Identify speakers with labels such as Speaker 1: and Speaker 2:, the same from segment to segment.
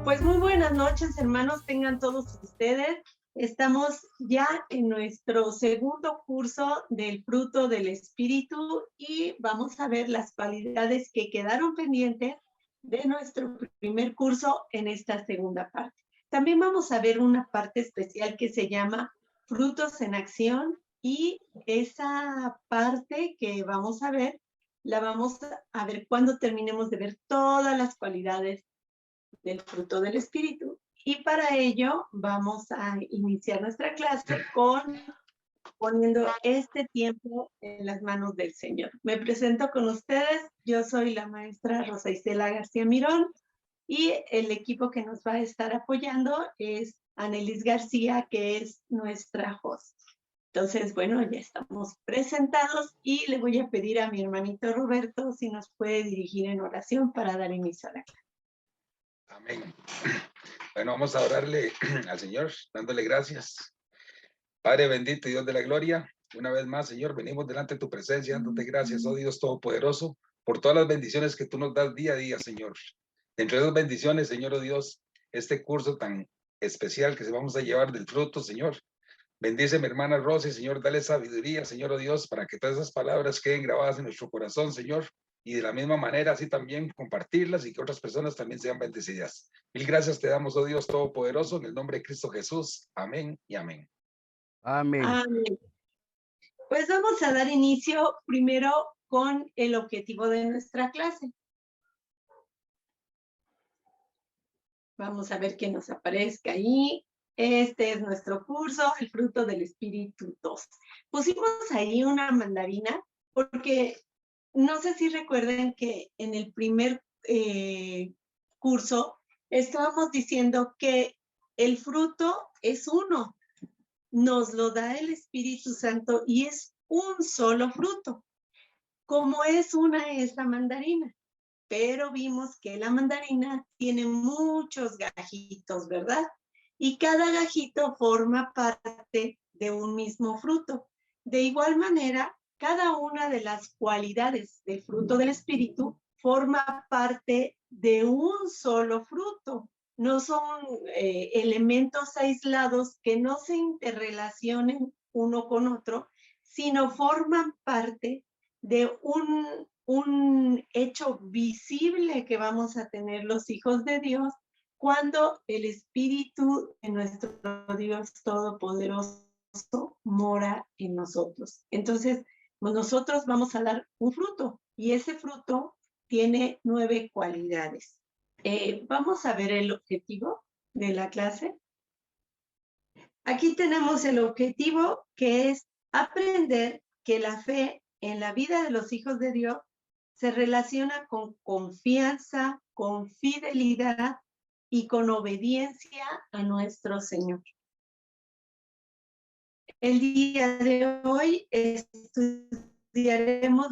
Speaker 1: Pues muy buenas noches, hermanos, tengan todos ustedes. Estamos ya en nuestro segundo curso del fruto del Espíritu y vamos a ver las cualidades que quedaron pendientes de nuestro primer curso en esta segunda parte. También vamos a ver una parte especial que se llama frutos en acción y esa parte que vamos a ver, la vamos a ver cuando terminemos de ver todas las cualidades del fruto del Espíritu. Y para ello vamos a iniciar nuestra clase poniendo este tiempo en las manos del Señor. Me presento con ustedes, yo soy la maestra Rosa Isela García Mirón y el equipo que nos va a estar apoyando es Anelis García, que es nuestra host. Entonces, bueno, ya estamos presentados y le voy a pedir a mi hermanito Roberto si nos puede dirigir en oración para dar inicio a la clase.
Speaker 2: Amén. Bueno, vamos a orarle al Señor, dándole gracias. Padre bendito y Dios de la gloria, una vez más, Señor, venimos delante de tu presencia, dándote gracias, oh Dios Todopoderoso, por todas las bendiciones que tú nos das día a día, Señor. Entre esas bendiciones, Señor, oh Dios, este curso tan especial que se vamos a llevar del fruto, Señor. Bendice a mi hermana Rosy, Señor, dale sabiduría, Señor, oh Dios, para que todas esas palabras queden grabadas en nuestro corazón, Señor. Y de la misma manera, así también compartirlas y que otras personas también sean bendecidas. Mil gracias te damos, oh Dios Todopoderoso, en el nombre de Cristo Jesús. Amén y amén.
Speaker 3: Amén.
Speaker 1: Amén. Pues vamos a dar inicio primero con el objetivo de nuestra clase. Vamos a ver que nos aparezca ahí. Este es nuestro curso, el fruto del Espíritu 2. Pusimos ahí una mandarina porque no sé si recuerden que en el primer curso estábamos diciendo que el fruto es uno. Nos lo da el Espíritu Santo y es un solo fruto. Como es una es la mandarina, pero vimos que la mandarina tiene muchos gajitos, ¿verdad? Y cada gajito forma parte de un mismo fruto. De igual manera, cada una de las cualidades del fruto del Espíritu forma parte de un solo fruto. No son elementos aislados que no se interrelacionen uno con otro, sino forman parte de un hecho visible que vamos a tener los hijos de Dios cuando el Espíritu de nuestro Dios Todopoderoso mora en nosotros. Entonces, nosotros vamos a dar un fruto y ese fruto tiene 9 cualidades. Vamos a ver el objetivo de la clase. Aquí tenemos el objetivo, que es aprender que la fe en la vida de los hijos de Dios se relaciona con confianza, con fidelidad y con obediencia a nuestro Señor. El día de hoy estudiaremos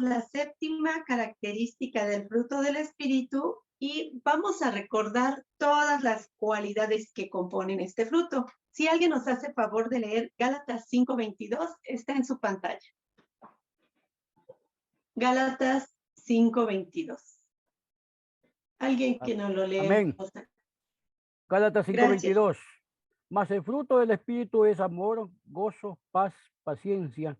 Speaker 1: la 7ª característica del fruto del Espíritu y vamos a recordar todas las cualidades que componen este fruto. Si alguien nos hace favor de leer Gálatas 5:22, está en su pantalla. Gálatas 5:22. Alguien que nos lo lea.
Speaker 3: Amén. Gálatas 5:22. Mas el fruto del Espíritu es amor, gozo, paz, paciencia,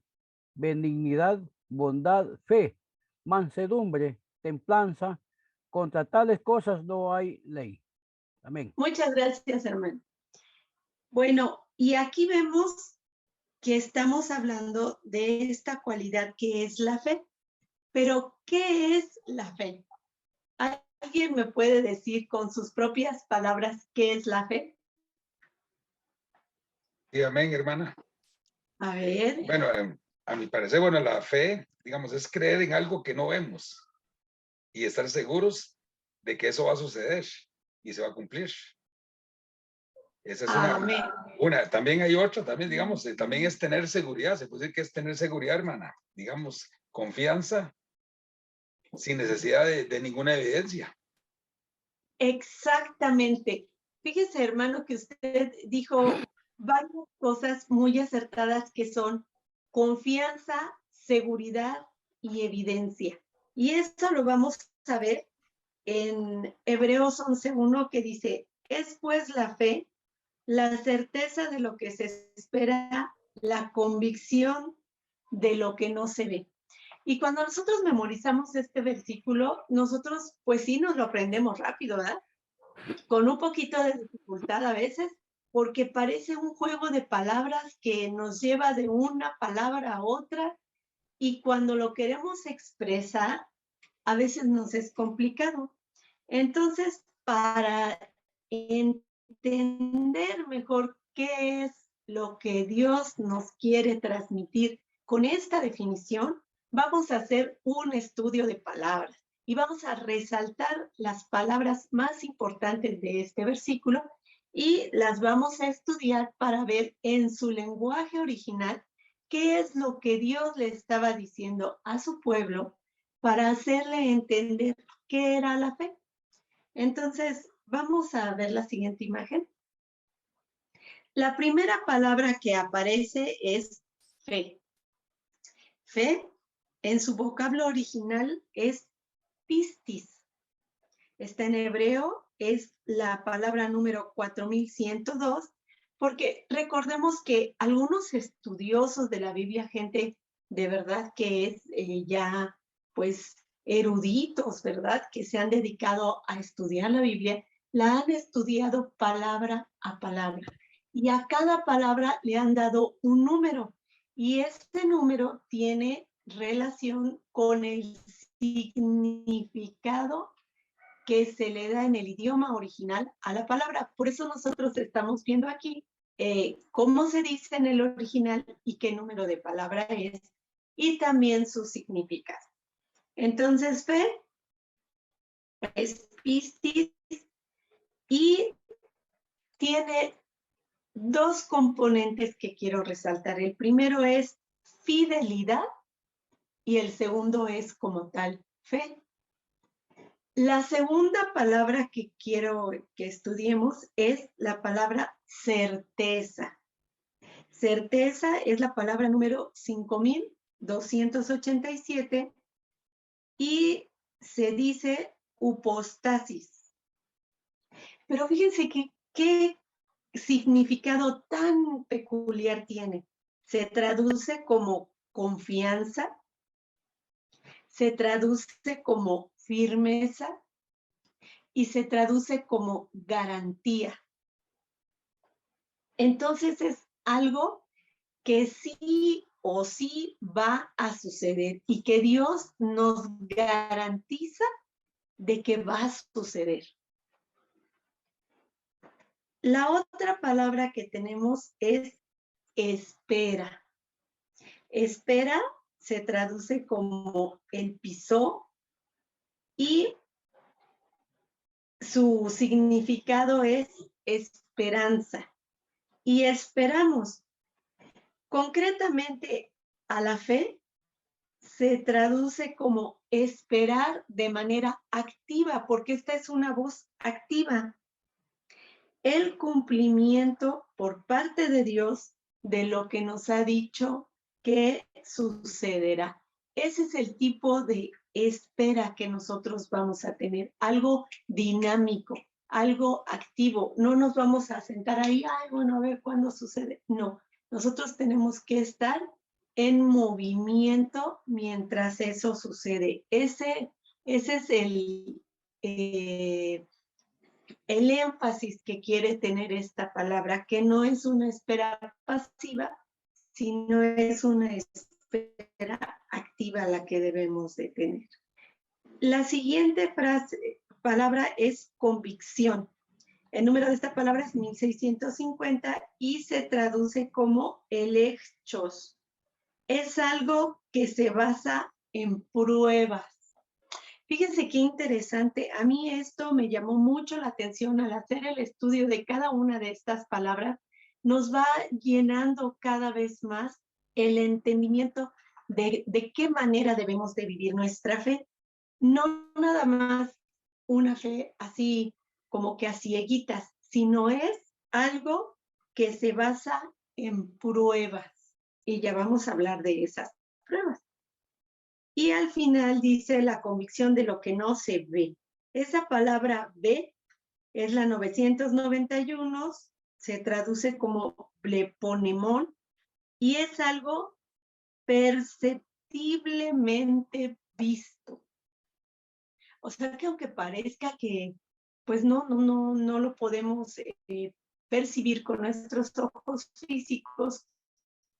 Speaker 3: benignidad, bondad, fe, mansedumbre, templanza. Contra tales cosas no hay ley. Amén.
Speaker 1: Muchas gracias, hermano. Bueno, y aquí vemos que estamos hablando de esta cualidad que es la fe. Pero, ¿qué es la fe? ¿Alguien me puede decir con sus propias palabras qué es la fe?
Speaker 2: Sí, amén, hermana.
Speaker 1: A ver.
Speaker 2: Bueno, a mi parecer, bueno, la fe, digamos, es creer en algo que no vemos y estar seguros de que eso va a suceder y se va a cumplir. Esa es una. También hay otra, también, digamos, también es tener seguridad. Se puede decir que es tener seguridad, hermana. Digamos, confianza sin necesidad de ninguna evidencia.
Speaker 1: Exactamente. Fíjese, hermano, que usted dijo varias cosas muy acertadas que son confianza, seguridad y evidencia. Y esto lo vamos a ver en Hebreos 11:1, que dice: Es pues la fe, la certeza de lo que se espera, la convicción de lo que no se ve. Y cuando nosotros memorizamos este versículo, nosotros pues sí nos lo aprendemos rápido, ¿verdad? Con un poquito de dificultad a veces, porque parece un juego de palabras que nos lleva de una palabra a otra, y cuando lo queremos expresar, a veces nos es complicado. Entonces, para entender mejor qué es lo que Dios nos quiere transmitir con esta definición, vamos a hacer un estudio de palabras y vamos a resaltar las palabras más importantes de este versículo y las vamos a estudiar para ver en su lenguaje original qué es lo que Dios le estaba diciendo a su pueblo para hacerle entender qué era la fe. Entonces, vamos a ver la siguiente imagen. La primera palabra que aparece es fe. Fe, en su vocablo original, es pistis. Está en hebreo, es la palabra número 4102, porque recordemos que algunos estudiosos de la Biblia, gente de verdad que es ya, pues, eruditos, ¿verdad? Que se han dedicado a estudiar la Biblia, la han estudiado palabra a palabra. Y a cada palabra le han dado un número. Y este número tiene relación con el significado que se le da en el idioma original a la palabra. Por eso nosotros estamos viendo aquí cómo se dice en el original y qué número de palabra es, y también su significado. Entonces, fe es pistis y tiene dos componentes que quiero resaltar. El primero es fidelidad y el segundo es como tal fe. La segunda palabra que quiero que estudiemos es la palabra certeza. Certeza es la palabra número 5287 y se dice upostasis. Pero fíjense que qué significado tan peculiar tiene. Se traduce como confianza, se traduce como firmeza y se traduce como garantía. Entonces es algo que sí o sí va a suceder y que Dios nos garantiza de que va a suceder. La otra palabra que tenemos es espera. Espera se traduce como el pisó y su significado es esperanza. Y esperamos. Concretamente, a la fe se traduce como esperar de manera activa, porque esta es una voz activa. El cumplimiento por parte de Dios de lo que nos ha dicho que sucederá. Ese es el tipo de espera que nosotros vamos a tener, algo dinámico, algo activo. No nos vamos a sentar ahí, ay, bueno, a ver cuándo sucede. No, nosotros tenemos que estar en movimiento mientras eso sucede. Ese es el énfasis que quiere tener esta palabra, que no es una espera pasiva, sino es una espera activa la que debemos de tener. La siguiente palabra es convicción. El número de esta palabra es 1650 y se traduce como elechos. Es algo que se basa en pruebas. Fíjense qué interesante. A mí esto me llamó mucho la atención al hacer el estudio de cada una de estas palabras. Nos va llenando cada vez más el entendimiento de qué manera debemos de vivir nuestra fe. No nada más una fe así como que a cieguitas, sino es algo que se basa en pruebas. Y ya vamos a hablar de esas pruebas. Y al final dice la convicción de lo que no se ve. Esa palabra ve es la 991, se traduce como bleponemón, y es algo perceptiblemente visto. O sea que aunque parezca que pues no lo podemos percibir con nuestros ojos físicos,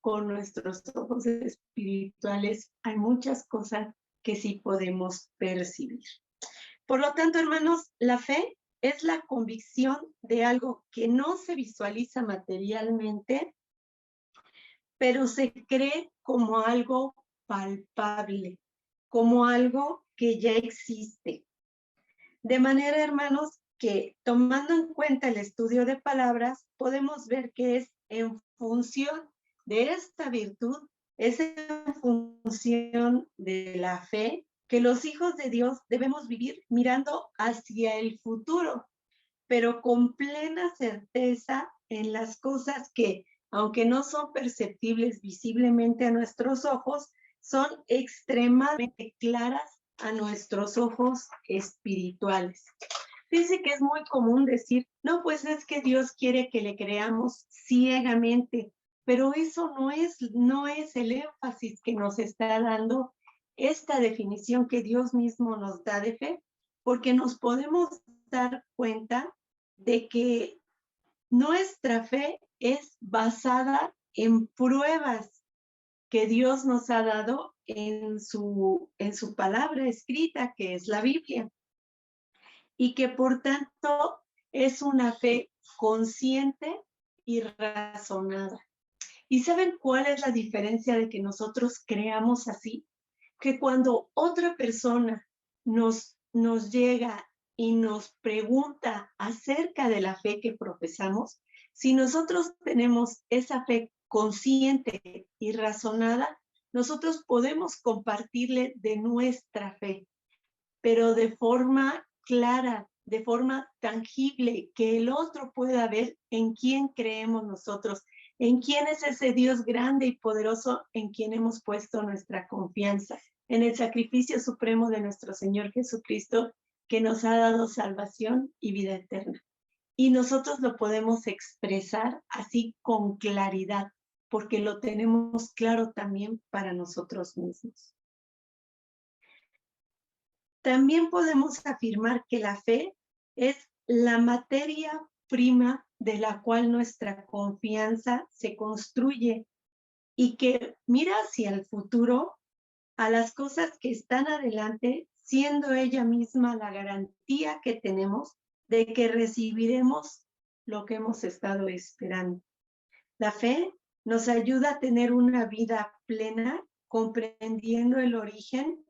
Speaker 1: con nuestros ojos espirituales, hay muchas cosas que sí podemos percibir. Por lo tanto, hermanos, la fe es la convicción de algo que no se visualiza materialmente, pero se cree como algo palpable, como algo que ya existe. De manera, hermanos, que tomando en cuenta el estudio de palabras, podemos ver que es en función de esta virtud, es en función de la fe, que los hijos de Dios debemos vivir mirando hacia el futuro, pero con plena certeza en las cosas que, aunque no son perceptibles visiblemente a nuestros ojos, son extremadamente claras a nuestros ojos espirituales. Dice que es muy común decir, no, pues es que Dios quiere que le creamos ciegamente, pero eso no es el énfasis que nos está dando esta definición que Dios mismo nos da de fe, porque nos podemos dar cuenta de que nuestra fe es basada en pruebas que Dios nos ha dado en su palabra escrita, que es la Biblia, y que por tanto es una fe consciente y razonada. ¿Y saben cuál es la diferencia de que nosotros creamos así? Que cuando otra persona nos llega y nos pregunta acerca de la fe que profesamos, si nosotros tenemos esa fe consciente y razonada, nosotros podemos compartirle de nuestra fe, pero de forma clara, de forma tangible, que el otro pueda ver en quién creemos nosotros, en quién es ese Dios grande y poderoso en quien hemos puesto nuestra confianza, en el sacrificio supremo de nuestro Señor Jesucristo, que nos ha dado salvación y vida eterna. Y nosotros lo podemos expresar así con claridad, porque lo tenemos claro también para nosotros mismos. También podemos afirmar que la fe es la materia prima de la cual nuestra confianza se construye y que mira hacia el futuro, a las cosas que están adelante, siendo ella misma la garantía que tenemos de que recibiremos lo que hemos estado esperando. La fe nos ayuda a tener una vida plena, comprendiendo el origen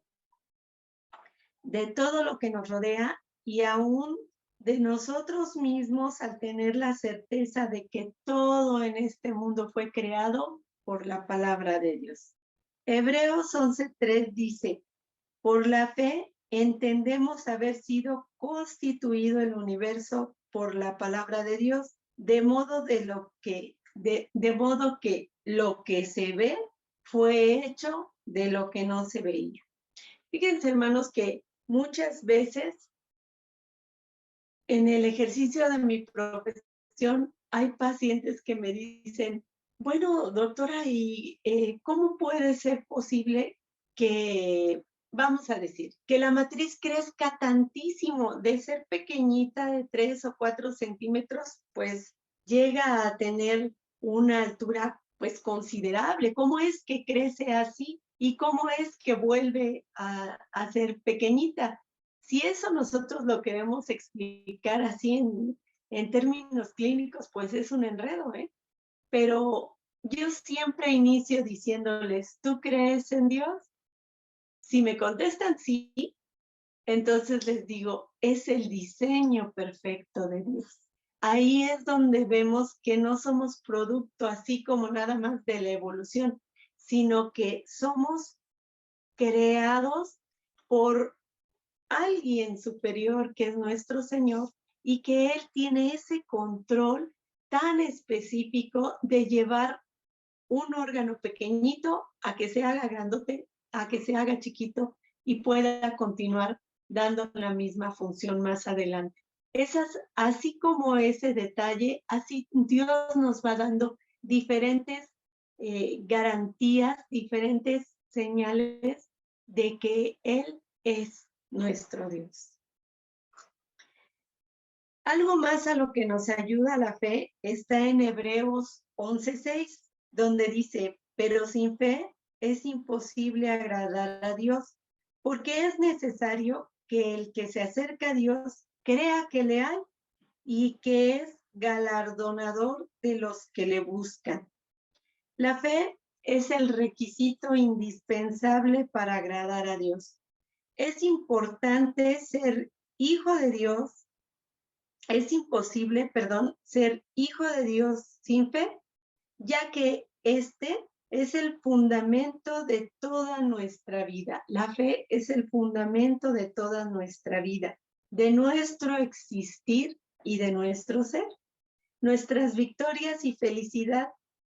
Speaker 1: de todo lo que nos rodea y aún de nosotros mismos, al tener la certeza de que todo en este mundo fue creado por la palabra de Dios. Hebreos 11:3 dice, por la fe entendemos haber sido constituido el universo por la palabra de Dios, de modo que lo que se ve fue hecho de lo que no se veía. Fíjense, hermanos, que muchas veces en el ejercicio de mi profesión hay pacientes que me dicen, bueno, doctora, ¿y cómo puede ser posible que, vamos a decir, que la matriz crezca tantísimo, de ser pequeñita de 3 o 4 centímetros, pues llega a tener una altura pues considerable? ¿Cómo es que crece así? ¿Y cómo es que vuelve a ser pequeñita? Si eso nosotros lo queremos explicar así en términos clínicos, pues es un enredo, ¿eh? Pero yo siempre inicio diciéndoles, ¿tú crees en Dios? Si me contestan sí, entonces les digo, es el diseño perfecto de Dios. Ahí es donde vemos que no somos producto así como nada más de la evolución, sino que somos creados por alguien superior que es nuestro Señor y que Él tiene ese control tan específico de llevar un órgano pequeñito a que se haga grandote, a que se haga chiquito y pueda continuar dando la misma función más adelante. Así como ese detalle, así Dios nos va dando diferentes garantías, diferentes señales de que Él es nuestro Dios. Algo más a lo que nos ayuda la fe está en Hebreos 11:6, donde dice, pero sin fe es imposible agradar a Dios, porque es necesario que el que se acerca a Dios crea que le hay y que es galardonador de los que le buscan. La fe es el requisito indispensable para agradar a Dios. Es importante ser hijo de Dios. Es imposible, ser hijo de Dios sin fe, ya que este es el fundamento de toda nuestra vida. La fe es el fundamento de toda nuestra vida, de nuestro existir y de nuestro ser. Nuestras victorias y felicidad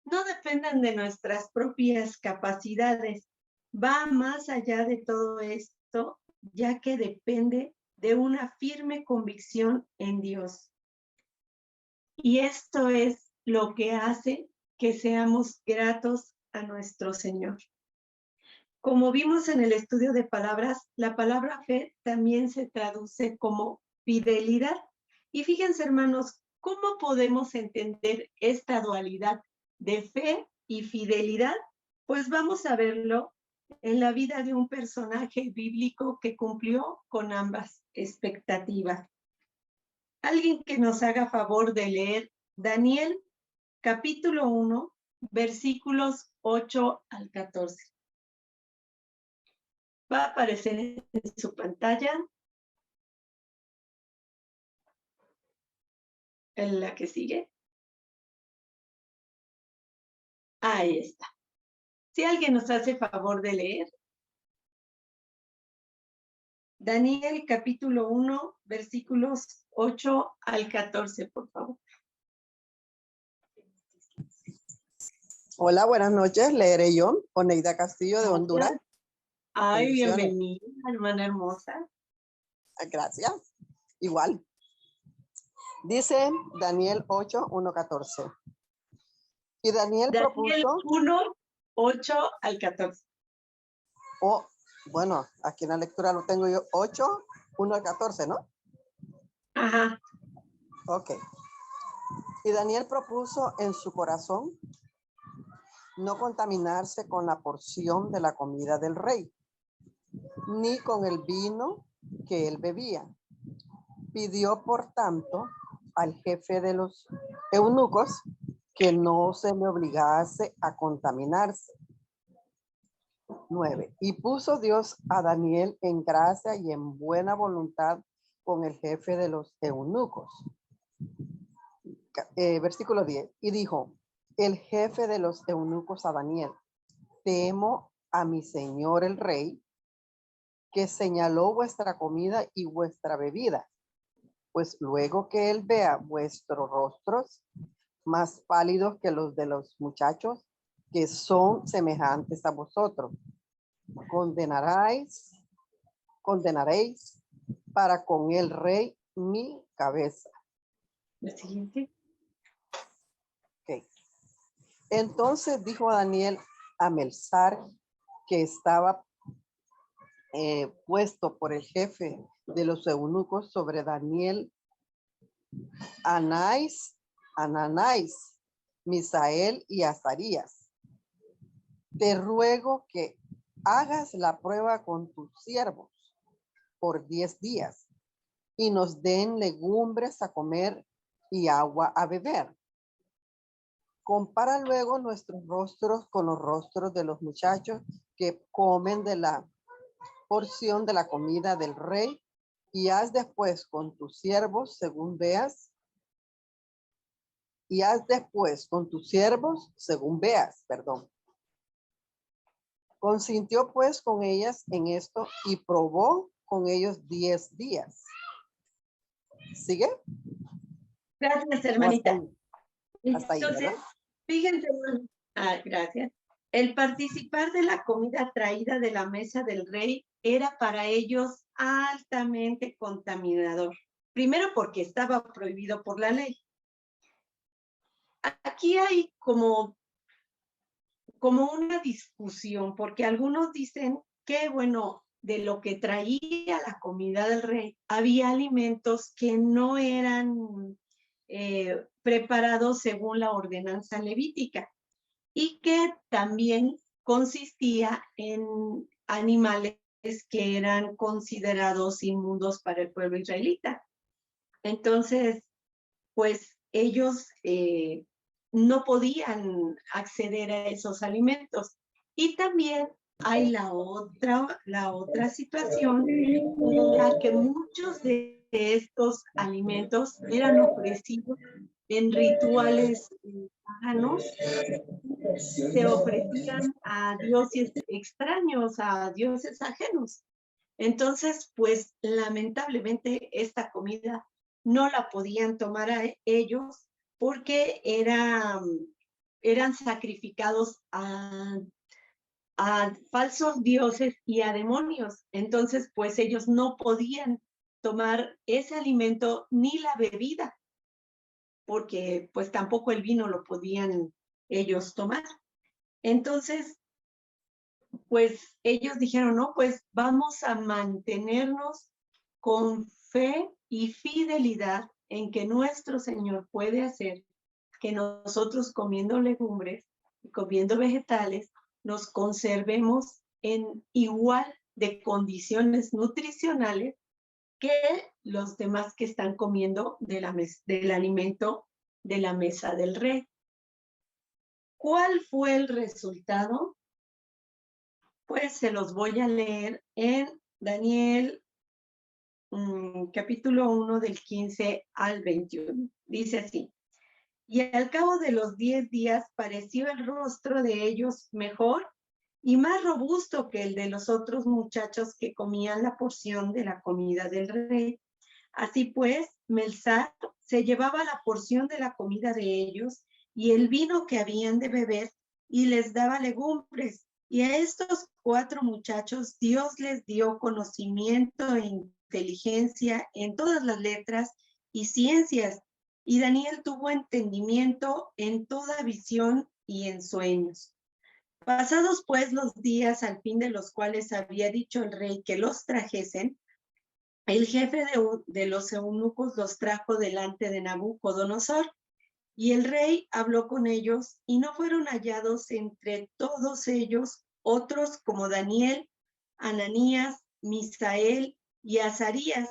Speaker 1: no dependen de nuestras propias capacidades. Va más allá de todo esto, ya que depende de una firme convicción en Dios. Y esto es lo que hace que seamos gratos a nuestro Señor. Como vimos en el estudio de palabras, la palabra fe también se traduce como fidelidad. Y fíjense, hermanos, ¿cómo podemos entender esta dualidad de fe y fidelidad? Pues vamos a verlo en la vida de un personaje bíblico que cumplió con ambas expectativas. Alguien que nos haga favor de leer Daniel, capítulo 1, versículos 8 al 14. Va a aparecer en su pantalla. En la que sigue. Ahí está. Si alguien nos hace favor de leer. Daniel, capítulo 1, versículos 8 al 14, por favor.
Speaker 4: Hola, buenas noches. Leeré yo, Oneida Castillo de Honduras.
Speaker 1: Ay, bienvenida, hermana hermosa.
Speaker 4: Gracias. Igual. Dice Daniel 8, 1, 14. Y Daniel propuso...
Speaker 1: 1, 8 al 14.
Speaker 4: Oh, bueno, aquí en la lectura lo tengo yo 8, 1 al 14, ¿no?
Speaker 1: Ajá.
Speaker 4: Ok. Y Daniel propuso en su corazón no contaminarse con la porción de la comida del rey, ni con el vino que él bebía. Pidió, por tanto, al jefe de los eunucos que no se le obligase a contaminarse. 9. Y puso Dios a Daniel en gracia y en buena voluntad con el jefe de los eunucos. Versículo 10. Y dijo el jefe de los eunucos a Daniel: temo a mi señor el rey, que señaló vuestra comida y vuestra bebida, pues luego que él vea vuestros rostros más pálidos que los de los muchachos que son semejantes a vosotros, condenaréis para con el rey mi cabeza.
Speaker 1: La siguiente.
Speaker 4: Okay. Entonces dijo Daniel a Melzar, que estaba puesto por el jefe de los eunucos sobre Daniel, Ananás, Misael y Azarías: te ruego que hagas la prueba con tus siervos por 10 días y nos den legumbres a comer y agua a beber. Compara luego nuestros rostros con los rostros de los muchachos que comen de la porción de la comida del rey, y haz después con tus siervos según veas. Consintió pues con ellas en esto y probó con ellos 10 días. ¿Sigue?
Speaker 1: Gracias, hermanita.
Speaker 4: Hasta ahí,
Speaker 1: Entonces,
Speaker 4: ¿verdad?
Speaker 1: fíjense, gracias. El participar de la comida traída de la mesa del rey era para ellos altamente contaminador. primero porque estaba prohibido por la ley. Aquí hay como una discusión, porque algunos dicen que, bueno, de lo que traía la comida del rey, había alimentos que no eran preparados según la ordenanza levítica y que también consistía en animales que eran considerados inmundos para el pueblo israelita. Entonces, pues ellos no podían acceder a esos alimentos. Y también hay la otra situación en la que muchos de estos alimentos eran ofrecidos en rituales paganos, se ofrecían a dioses extraños, a dioses ajenos. Entonces, pues lamentablemente esta comida no la podían tomar a ellos porque eran sacrificados a falsos dioses y a demonios. Entonces, pues ellos no podían tomar ese alimento ni la bebida, porque pues tampoco el vino lo podían ellos tomar. Entonces, pues ellos dijeron, no, pues vamos a mantenernos con fe y fidelidad en que nuestro Señor puede hacer que nosotros comiendo legumbres y comiendo vegetales nos conservemos en igual de condiciones nutricionales que los demás que están comiendo del alimento de la mesa del rey. ¿Cuál fue el resultado? Pues se los voy a leer en Daniel capítulo 1 del 15 al 21. Dice así: y al cabo de los 10 días pareció el rostro de ellos mejor y más robusto que el de los otros muchachos que comían la porción de la comida del rey. Así pues, Melzar se llevaba la porción de la comida de ellos y el vino que habían de beber y les daba legumbres. Y a estos 4 muchachos Dios les dio conocimiento e inteligencia en todas las letras y ciencias. Y Daniel tuvo entendimiento en toda visión y en sueños. Pasados pues los días al fin de los cuales había dicho el rey que los trajesen, el jefe de los eunucos los trajo delante de Nabucodonosor, y el rey habló con ellos, y no fueron hallados entre todos ellos otros como Daniel, Ananías, Misael y Azarías.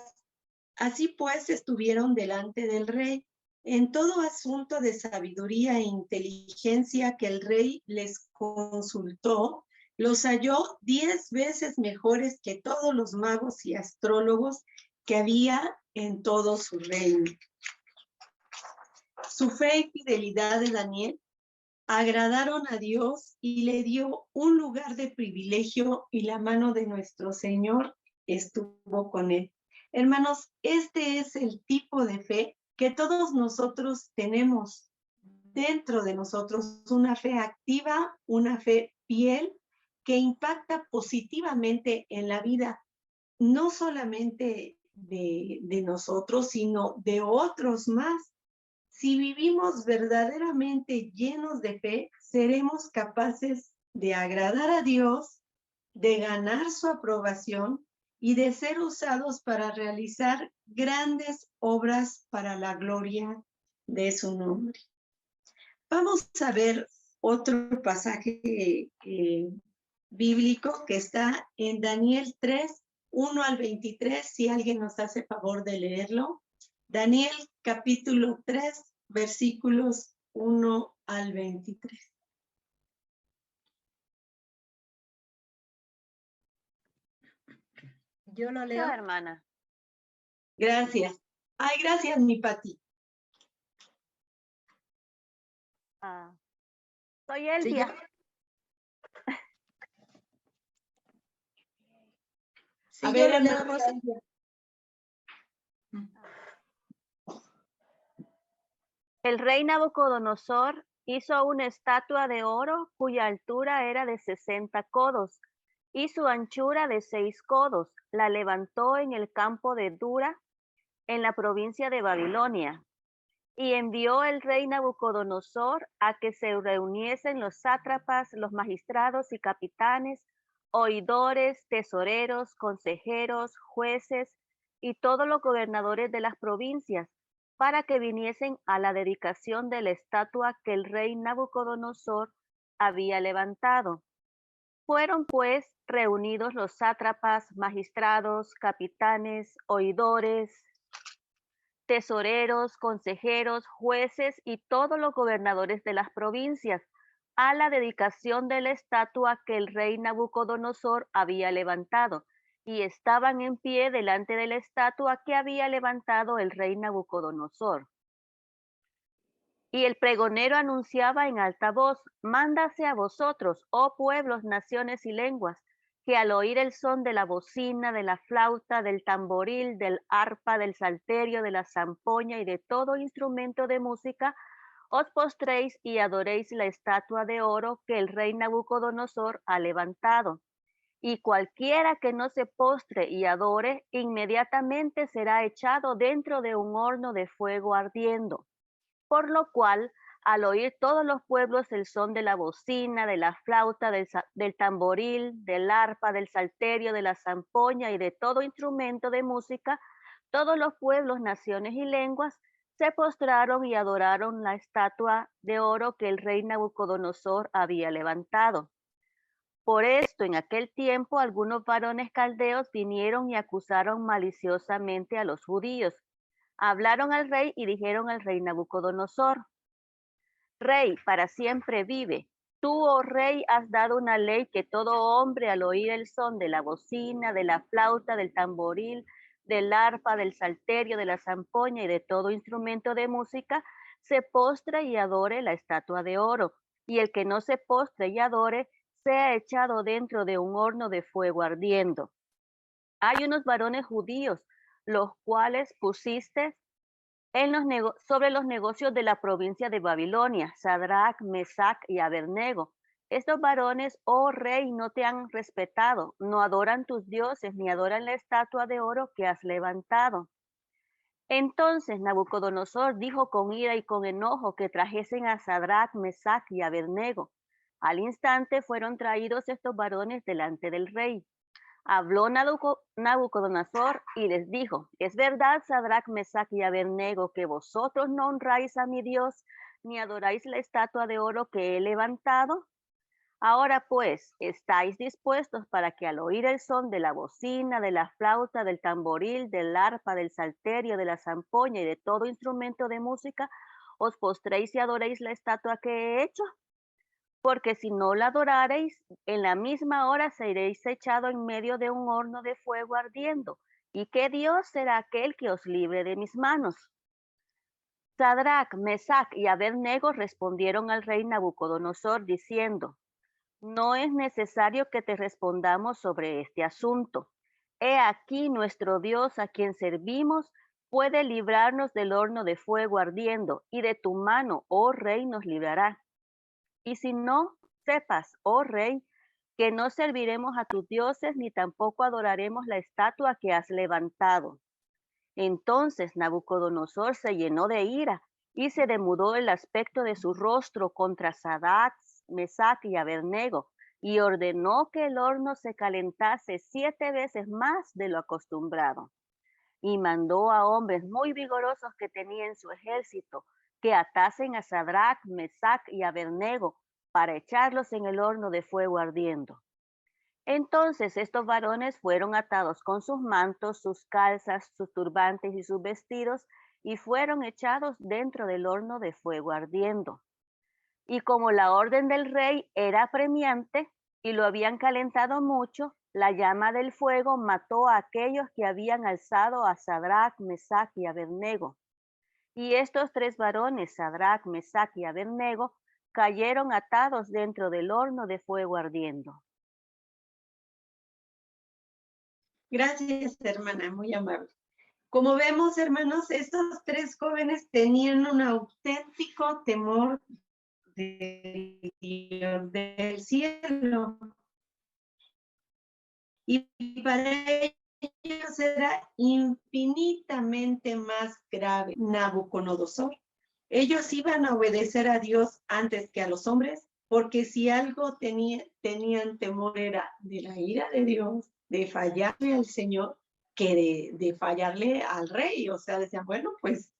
Speaker 1: Así pues estuvieron delante del rey en todo asunto de sabiduría e inteligencia que el rey les consultó, los halló 10 veces mejores que todos los magos y astrólogos que había en todo su reino. Su fe y fidelidad de Daniel agradaron a Dios y le dio un lugar de privilegio, y la mano de nuestro Señor estuvo con él. Hermanos, este es el tipo de fe que todos nosotros tenemos dentro de nosotros, una fe activa, una fe fiel que impacta positivamente en la vida, no solamente de nosotros, sino de otros más. Si vivimos verdaderamente llenos de fe, seremos capaces de agradar a Dios, de ganar su aprobación y de ser usados para realizar grandes obras para la gloria de su nombre. Vamos a ver otro pasaje bíblico que está en Daniel 3, 1 al 23, si alguien nos hace favor de leerlo. Daniel capítulo 3, versículos 1 al 23.
Speaker 5: Yo lo leo.
Speaker 6: Yo, hermana.
Speaker 1: Gracias. Ay, gracias, mi Pati.
Speaker 6: Soy Elvia.
Speaker 5: Sí,
Speaker 1: A
Speaker 5: yo
Speaker 1: ver,
Speaker 5: lo leo,
Speaker 1: hermana
Speaker 5: Rosa.
Speaker 1: Elvia.
Speaker 6: El rey Nabucodonosor hizo una estatua de oro cuya altura era de 60 codos y su anchura de 6 codos. La levantó en el campo de Dura en la provincia de Babilonia. Y envió el rey Nabucodonosor a que se reuniesen los sátrapas, los magistrados y capitanes, oidores, tesoreros, consejeros, jueces y todos los gobernadores de las provincias, para que viniesen a la dedicación de la estatua que el rey Nabucodonosor había levantado. Fueron pues reunidos los sátrapas, magistrados, capitanes, oidores, tesoreros, consejeros, jueces y todos los gobernadores de las provincias a la dedicación de la estatua que el rey Nabucodonosor había levantado, y estaban en pie delante de la estatua que había levantado el rey Nabucodonosor. Y el pregonero anunciaba en alta voz: mándase a vosotros, oh pueblos, naciones y lenguas, que al oír el son de la bocina, de la flauta, del tamboril, del arpa, del salterio, de la zampoña y de todo instrumento de música, os postréis y adoréis la estatua de oro que el rey Nabucodonosor ha levantado. Y cualquiera que no se postre y adore, inmediatamente será echado dentro de un horno de fuego ardiendo. Por lo cual, al oír todos los pueblos el son de la bocina, de la flauta, del tamboril, del arpa, del salterio, de la zampoña y de todo instrumento de música, todos los pueblos, naciones y lenguas se postraron y adoraron la estatua de oro que el rey Nabucodonosor había levantado. Por esto, en aquel tiempo, algunos varones caldeos vinieron y acusaron maliciosamente a los judíos. Hablaron al rey y dijeron al rey Nabucodonosor: Rey, para siempre vive. Tú, oh rey, has dado una ley que todo hombre al oír el son de la bocina, de la flauta, del tamboril, del arpa, del salterio, de la zampoña y de todo instrumento de música, se postre y adore la estatua de oro. Y el que no se postre y adore, sea echado dentro de un horno de fuego ardiendo. Hay unos varones judíos, los cuales pusiste sobre los negocios de la provincia de Babilonia, Sadrach, Mesach y Abednego. Estos varones, oh rey, no te han respetado, no adoran tus dioses, ni adoran la estatua de oro que has levantado. Entonces Nabucodonosor dijo con ira y con enojo que trajesen a Sadrach, Mesach y Abednego. Al instante fueron traídos estos varones delante del rey. Habló Nabucodonosor y les dijo: es verdad, Sadrach, Mesach y Abednego, que vosotros no honráis a mi Dios, ni adoráis la estatua de oro que he levantado. Ahora pues, ¿estáis dispuestos para que al oír el son de la bocina, de la flauta, del tamboril, del arpa, del salterio, de la zampoña y de todo instrumento de música, os postréis y adoréis la estatua que he hecho? Porque si no la adorareis, en la misma hora seréis echado en medio de un horno de fuego ardiendo. ¿Y qué Dios será aquel que os libre de mis manos? Sadrach, Mesach y Abednego respondieron al rey Nabucodonosor diciendo: no es necesario que te respondamos sobre este asunto. He aquí nuestro Dios, a quien servimos, puede librarnos del horno de fuego ardiendo, y de tu mano, oh rey, nos librará. Y si no, sepas, oh rey, que no serviremos a tus dioses ni tampoco adoraremos la estatua que has levantado. Entonces Nabucodonosor se llenó de ira y se demudó el aspecto de su rostro contra Sadrach, Mesach y Abednego, y ordenó que el horno se calentase 7 veces más de lo acostumbrado. Y mandó a hombres muy vigorosos que tenía en su ejército que atasen a Sadrach, Mesach y Abednego para echarlos en el horno de fuego ardiendo. Entonces estos varones fueron atados con sus mantos, sus calzas, sus turbantes y sus vestidos, y fueron echados dentro del horno de fuego ardiendo. Y como la orden del rey era apremiante y lo habían calentado mucho, la llama del fuego mató a aquellos que habían alzado a Sadrach, Mesach y Abednego. Y estos 3 varones, Sadrach, Mesach y Abednego, cayeron atados dentro del horno de fuego ardiendo.
Speaker 1: Gracias, hermana, muy amable. Como vemos, hermanos, estos 3 jóvenes tenían un auténtico temor del Dios del cielo. Y para ellos era infinitamente más grave, Nabucodonosor. Ellos iban a obedecer a Dios antes que a los hombres, porque si algo tenían temor era de la ira de Dios, de fallarle al Señor, que de fallarle al rey. O sea, decían, bueno, pues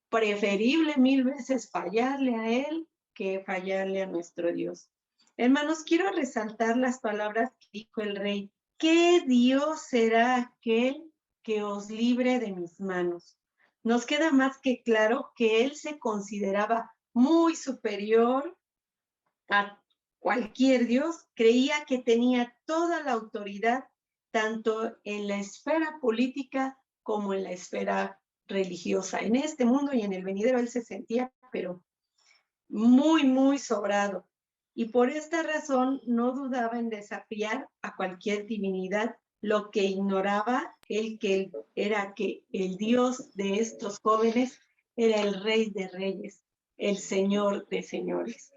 Speaker 1: preferible 1000 veces fallarle a él que fallarle a nuestro Dios. Hermanos, quiero resaltar las palabras que dijo el rey. ¿Qué Dios será aquel que os libre de mis manos? Nos queda más que claro que él se consideraba muy superior a cualquier Dios, creía que tenía toda la autoridad, tanto en la esfera política como en la esfera religiosa. En este mundo y en el venidero él se sentía, pero muy sobrado. Y por esta razón no dudaba en desafiar a cualquier divinidad, lo que ignoraba él que era que el Dios de estos jóvenes era el Rey de Reyes, el Señor de Señores,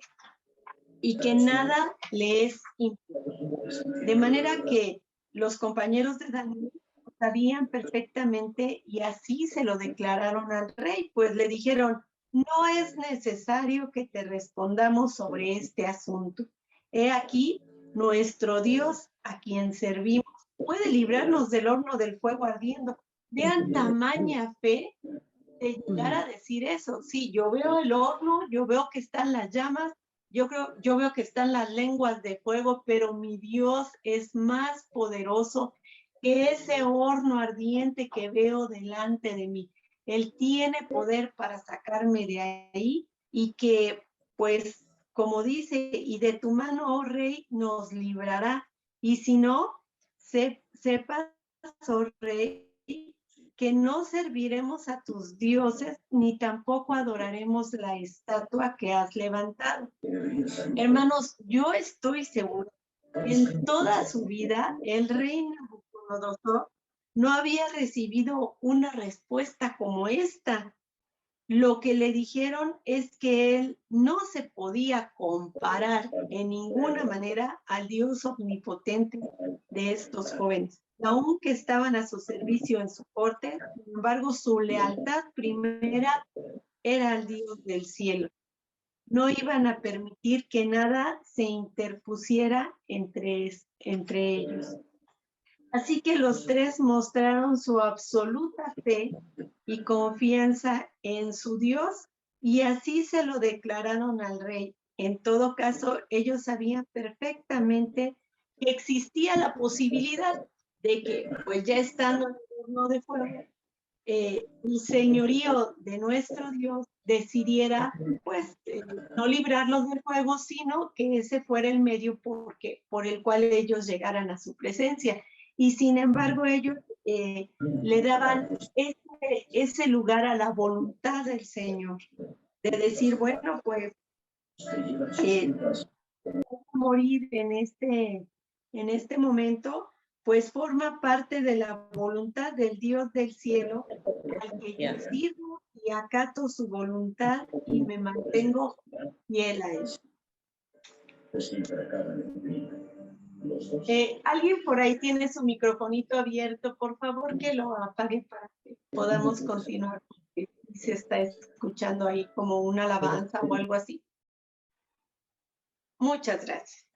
Speaker 1: y que nada le es imposible. De manera que los compañeros de Daniel sabían perfectamente y así se lo declararon al rey, pues le dijeron, no es necesario que te respondamos sobre este asunto. He aquí, nuestro Dios, a quien servimos, puede librarnos del horno del fuego ardiendo. Vean tamaña fe de llegar a decir eso. Sí, yo veo el horno, yo veo que están las llamas, yo veo que están las lenguas de fuego, pero mi Dios es más poderoso que ese horno ardiente que veo delante de mí. Él tiene poder para sacarme de ahí y que, pues, como dice, y de tu mano, oh rey, nos librará. Y si no, sepas, oh rey, que no serviremos a tus dioses, ni tampoco adoraremos la estatua que has levantado. Hermanos, yo estoy segura que en toda su vida el rey Nabucodonosor no había recibido una respuesta como esta. Lo que le dijeron es que él no se podía comparar en ninguna manera al Dios omnipotente de estos jóvenes. Aunque estaban a su servicio en su corte, sin embargo, su lealtad primera era al Dios del cielo. No iban a permitir que nada se interpusiera entre ellos. Así que los tres mostraron su absoluta fe y confianza en su Dios y así se lo declararon al rey. En todo caso, ellos sabían perfectamente que existía la posibilidad de que, pues ya estando en el horno de fuego, el señorío de nuestro Dios decidiera, pues, no librarlos del fuego, sino que ese fuera el medio por el cual ellos llegaran a su presencia. Y sin embargo, ellos le daban ese lugar a la voluntad del Señor, de decir, bueno, pues, morir en este momento, pues forma parte de la voluntad del Dios del cielo, al que yo sirvo y acato su voluntad y me mantengo fiel a él. Alguien por ahí tiene su microfonito abierto, por favor que lo apague para que podamos continuar. Se está escuchando ahí como una alabanza o algo así. Muchas gracias.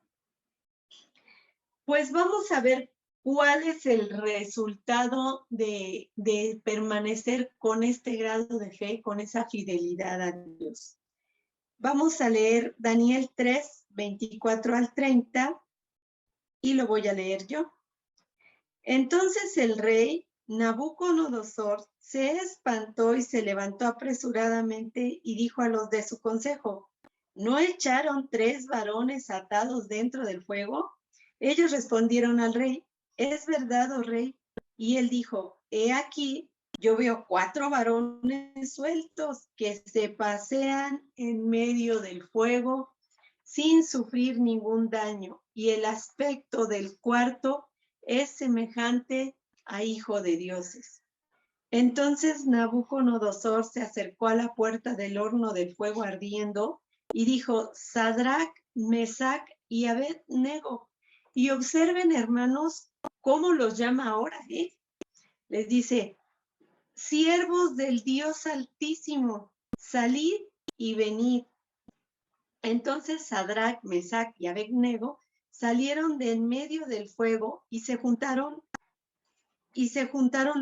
Speaker 1: Pues vamos a ver cuál es el resultado de permanecer con este grado de fe, con esa fidelidad a Dios. Vamos a leer Daniel 3, 24 al 30, y lo voy a leer yo. Entonces el rey Nabucodonosor se espantó y se levantó apresuradamente y dijo a los de su consejo, ¿no echaron 3 varones atados dentro del fuego? Ellos respondieron al rey, es verdad, oh rey. Y él dijo, he aquí, yo veo 4 varones sueltos que se pasean en medio del fuego sin sufrir ningún daño, y el aspecto del cuarto es semejante a hijo de dioses. Entonces Nabucodonosor se acercó a la puerta del horno del fuego ardiendo y dijo, Sadrach, Mesach y Abed-nego. Y observen, hermanos, cómo los llama ahora, ¿eh? les dice, siervos del Dios Altísimo, salid y venid. Entonces Sadrach, Mesach y Abed-Nego salieron de en medio del fuego y se juntaron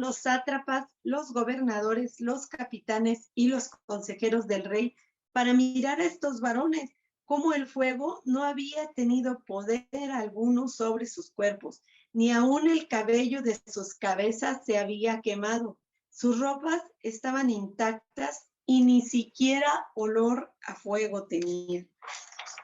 Speaker 1: los sátrapas, los gobernadores, los capitanes y los consejeros del rey para mirar a estos varones, cómo el fuego no había tenido poder alguno sobre sus cuerpos, ni aun el cabello de sus cabezas se había quemado. Sus ropas estaban intactas y ni siquiera olor a fuego tenían.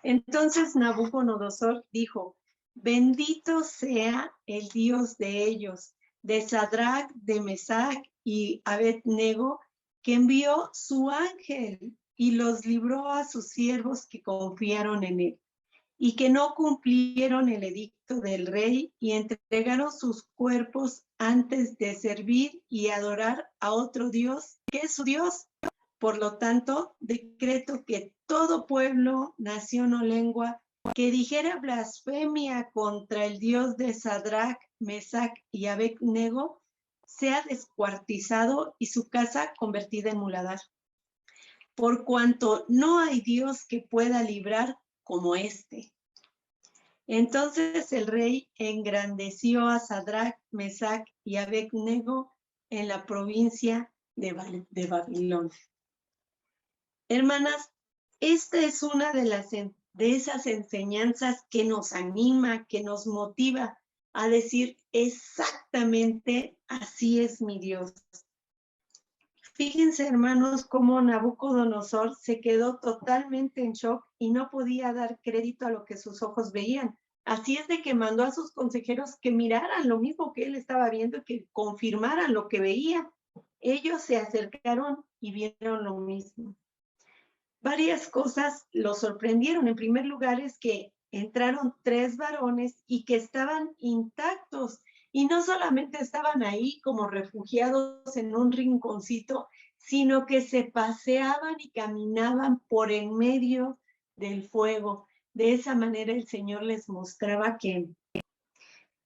Speaker 1: Entonces Nabucodonosor dijo, bendito sea el Dios de ellos, de Sadrach, de Mesach y Abed-Nego, que envió su ángel y los libró a sus siervos que confiaron en él, y que no cumplieron el edicto del rey y entregaron sus cuerpos antes de servir y adorar a otro Dios, que es su Dios. Por lo tanto, decreto que todo pueblo, nación o lengua que dijera blasfemia contra el Dios de Sadrach, Mesach y Abed-Nego sea descuartizado y su casa convertida en muladar. Por cuanto no hay Dios que pueda librar como este. Entonces el rey engrandeció a Sadrach, Mesach y Abed-Nego en la provincia de Babilonia. Hermanas, esta es una de esas enseñanzas que nos anima, que nos motiva a decir exactamente así es mi Dios. Fíjense, hermanos, cómo Nabucodonosor se quedó totalmente en shock y no podía dar crédito a lo que sus ojos veían. Así es de que mandó a sus consejeros que miraran lo mismo que él estaba viendo y que confirmaran lo que veía. Ellos se acercaron y vieron lo mismo. Varias cosas lo sorprendieron. En primer lugar es que entraron 3 varones y que estaban intactos. Y no solamente estaban ahí como refugiados en un rinconcito, sino que se paseaban y caminaban por en medio del fuego. De esa manera el Señor les mostraba que,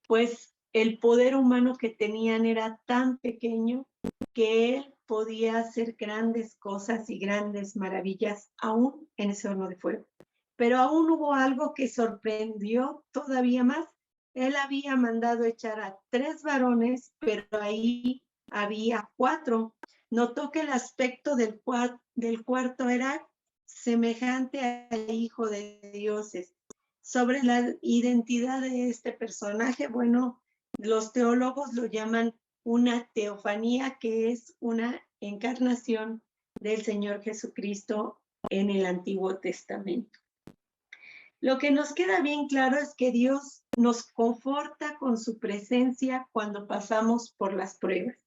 Speaker 1: pues, el poder humano que tenían era tan pequeño que Él podía hacer grandes cosas y grandes maravillas aún en ese horno de fuego. Pero aún hubo algo que sorprendió todavía más. Él había mandado echar a 3 varones, pero ahí había 4. Notó que el aspecto del cuarto era semejante al Hijo de Dioses. Sobre la identidad de este personaje, bueno, los teólogos lo llaman una teofanía, que es una encarnación del Señor Jesucristo en el Antiguo Testamento. Lo que nos queda bien claro es que Dios nos conforta con su presencia cuando pasamos por las pruebas.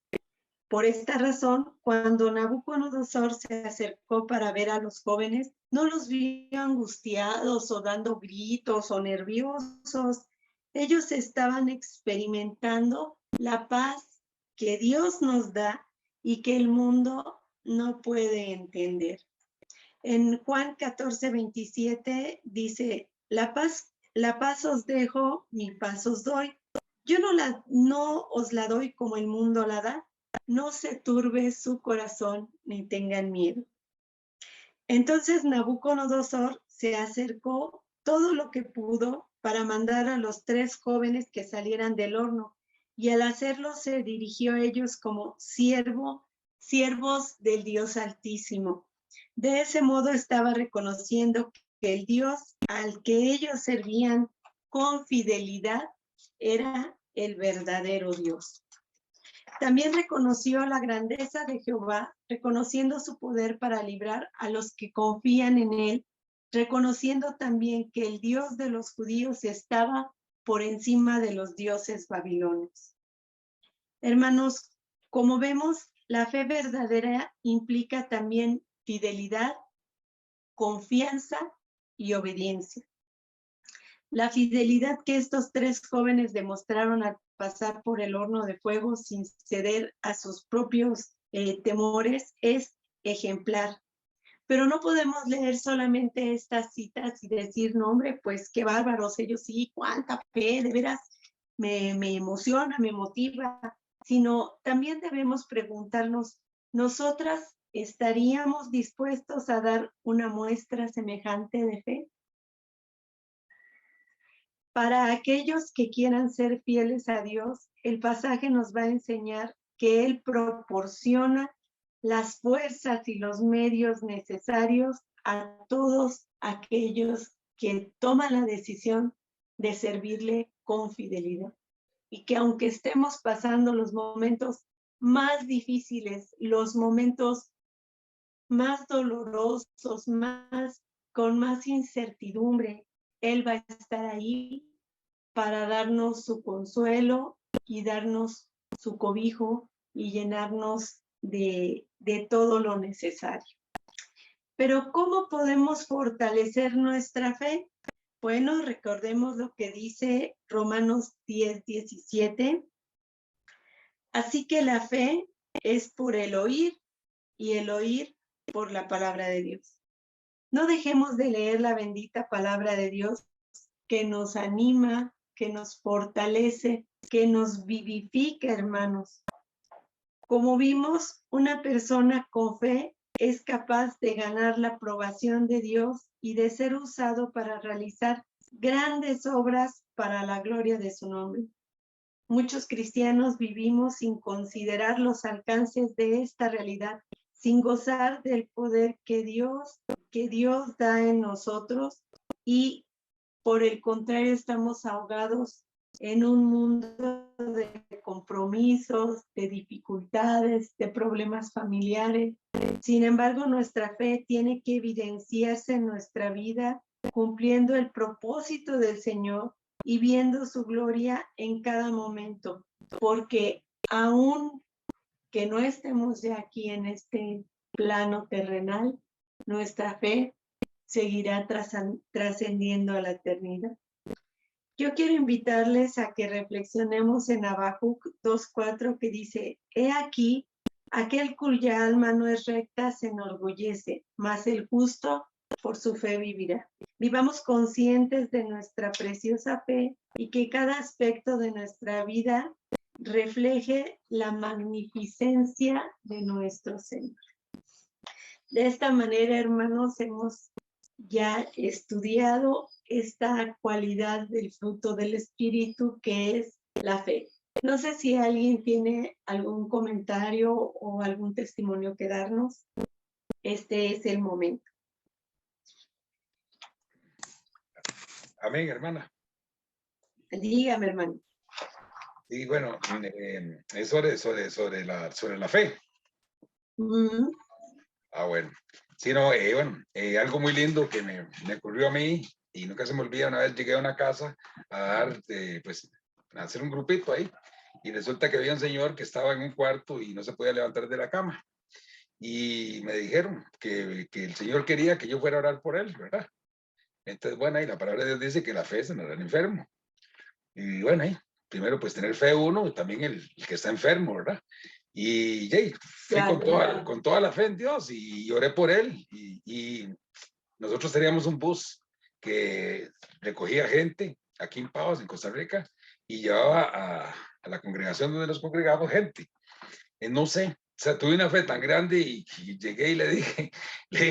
Speaker 1: Por esta razón, cuando Nabucodonosor se acercó para ver a los jóvenes, no los vio angustiados o dando gritos o nerviosos. Ellos estaban experimentando la paz que Dios nos da y que el mundo no puede entender. En Juan 14:27 dice, la paz os dejo, mi paz os doy. Yo no os la doy como el mundo la da. No se turbe su corazón ni tengan miedo. Entonces Nabucodonosor se acercó todo lo que pudo para mandar a los 3 jóvenes que salieran del horno, y al hacerlo se dirigió a ellos como siervos del Dios Altísimo. De ese modo estaba reconociendo que el Dios al que ellos servían con fidelidad era el verdadero Dios. También reconoció la grandeza de Jehová, reconociendo su poder para librar a los que confían en él, reconociendo también que el Dios de los judíos estaba por encima de los dioses babilonios. Hermanos, como vemos, la fe verdadera implica también fidelidad, confianza y obediencia. La fidelidad que estos 3 jóvenes demostraron al pasar por el horno de fuego sin ceder a sus propios temores es ejemplar. Pero no podemos leer solamente estas citas y decir, no hombre, pues qué bárbaros, ellos sí, cuánta fe, de veras me emociona, me motiva. sino también debemos preguntarnos, ¿nosotras estaríamos dispuestos a dar una muestra semejante de fe? Para aquellos que quieran ser fieles a Dios, el pasaje nos va a enseñar que Él proporciona las fuerzas y los medios necesarios a todos aquellos que toman la decisión de servirle con fidelidad. Y que aunque estemos pasando los momentos más difíciles, los momentos más dolorosos, con más incertidumbre, Él va a estar ahí para darnos su consuelo y darnos su cobijo y llenarnos de todo lo necesario. Pero ¿cómo podemos fortalecer nuestra fe? Bueno, recordemos lo que dice Romanos 10:17. Así que la fe es por el oír y el oír por la palabra de Dios. No dejemos de leer la bendita palabra de Dios que nos anima, que nos fortalece, que nos vivifica, hermanos. Como vimos, una persona con fe es capaz de ganar la aprobación de Dios y de ser usado para realizar grandes obras para la gloria de su nombre. Muchos cristianos vivimos sin considerar los alcances de esta realidad, sin gozar del poder que Dios da en nosotros, y por el contrario estamos ahogados en un mundo de compromisos, de dificultades, de problemas familiares. Sin embargo, nuestra fe tiene que evidenciarse en nuestra vida, cumpliendo el propósito del Señor y viendo su gloria en cada momento, porque aún que no estemos ya aquí en este plano terrenal, nuestra fe seguirá trascendiendo a la eternidad. Yo quiero invitarles a que reflexionemos en Habacuc 2:4, que dice: He aquí, aquel cuya alma no es recta se enorgullece, mas el justo por su fe vivirá. Vivamos conscientes de nuestra preciosa fe y que cada aspecto de nuestra vida refleje la magnificencia de nuestro Señor. De esta manera, hermanos, hemos ya estudiado esta cualidad del fruto del Espíritu, que es la fe. No sé si alguien tiene algún comentario o algún testimonio que darnos. Este es el momento.
Speaker 2: Amén, hermana.
Speaker 1: Dígame, hermano.
Speaker 2: Y bueno, es sobre la fe. Ah, bueno. Sí, no, bueno, algo muy lindo que me ocurrió a mí y nunca se me olvida. Una vez llegué a una casa a dar, pues, a hacer un grupito ahí, y resulta que había un señor que estaba en un cuarto y no se podía levantar de la cama. Y me dijeron que el Señor quería que yo fuera a orar por él, ¿verdad? Entonces, bueno, ahí la palabra de Dios dice que la fe se nos da el enfermo. Y bueno, ahí, primero pues tener fe uno, y también el que está enfermo, ¿verdad? Y fui con toda la fe en Dios y oré por él. Y nosotros teníamos un bus que recogía gente aquí en Pavas, en Costa Rica, y llevaba a la congregación donde nos congregamos gente. No sé, o sea, tuve una fe tan grande y llegué y le dije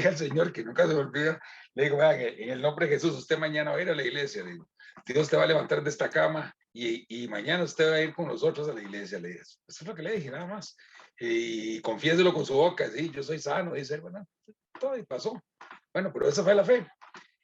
Speaker 2: al Señor, que nunca se me olvida, le digo: en el nombre de Jesús, usted mañana va a ir a la iglesia. Le digo, Dios te va a levantar de esta cama y mañana usted va a ir con nosotros a la iglesia. Le dije, eso es lo que le dije, nada más. Y confiéselo con su boca, sí, yo soy sano, dice, bueno, todo y pasó. Bueno, pero esa fue la fe.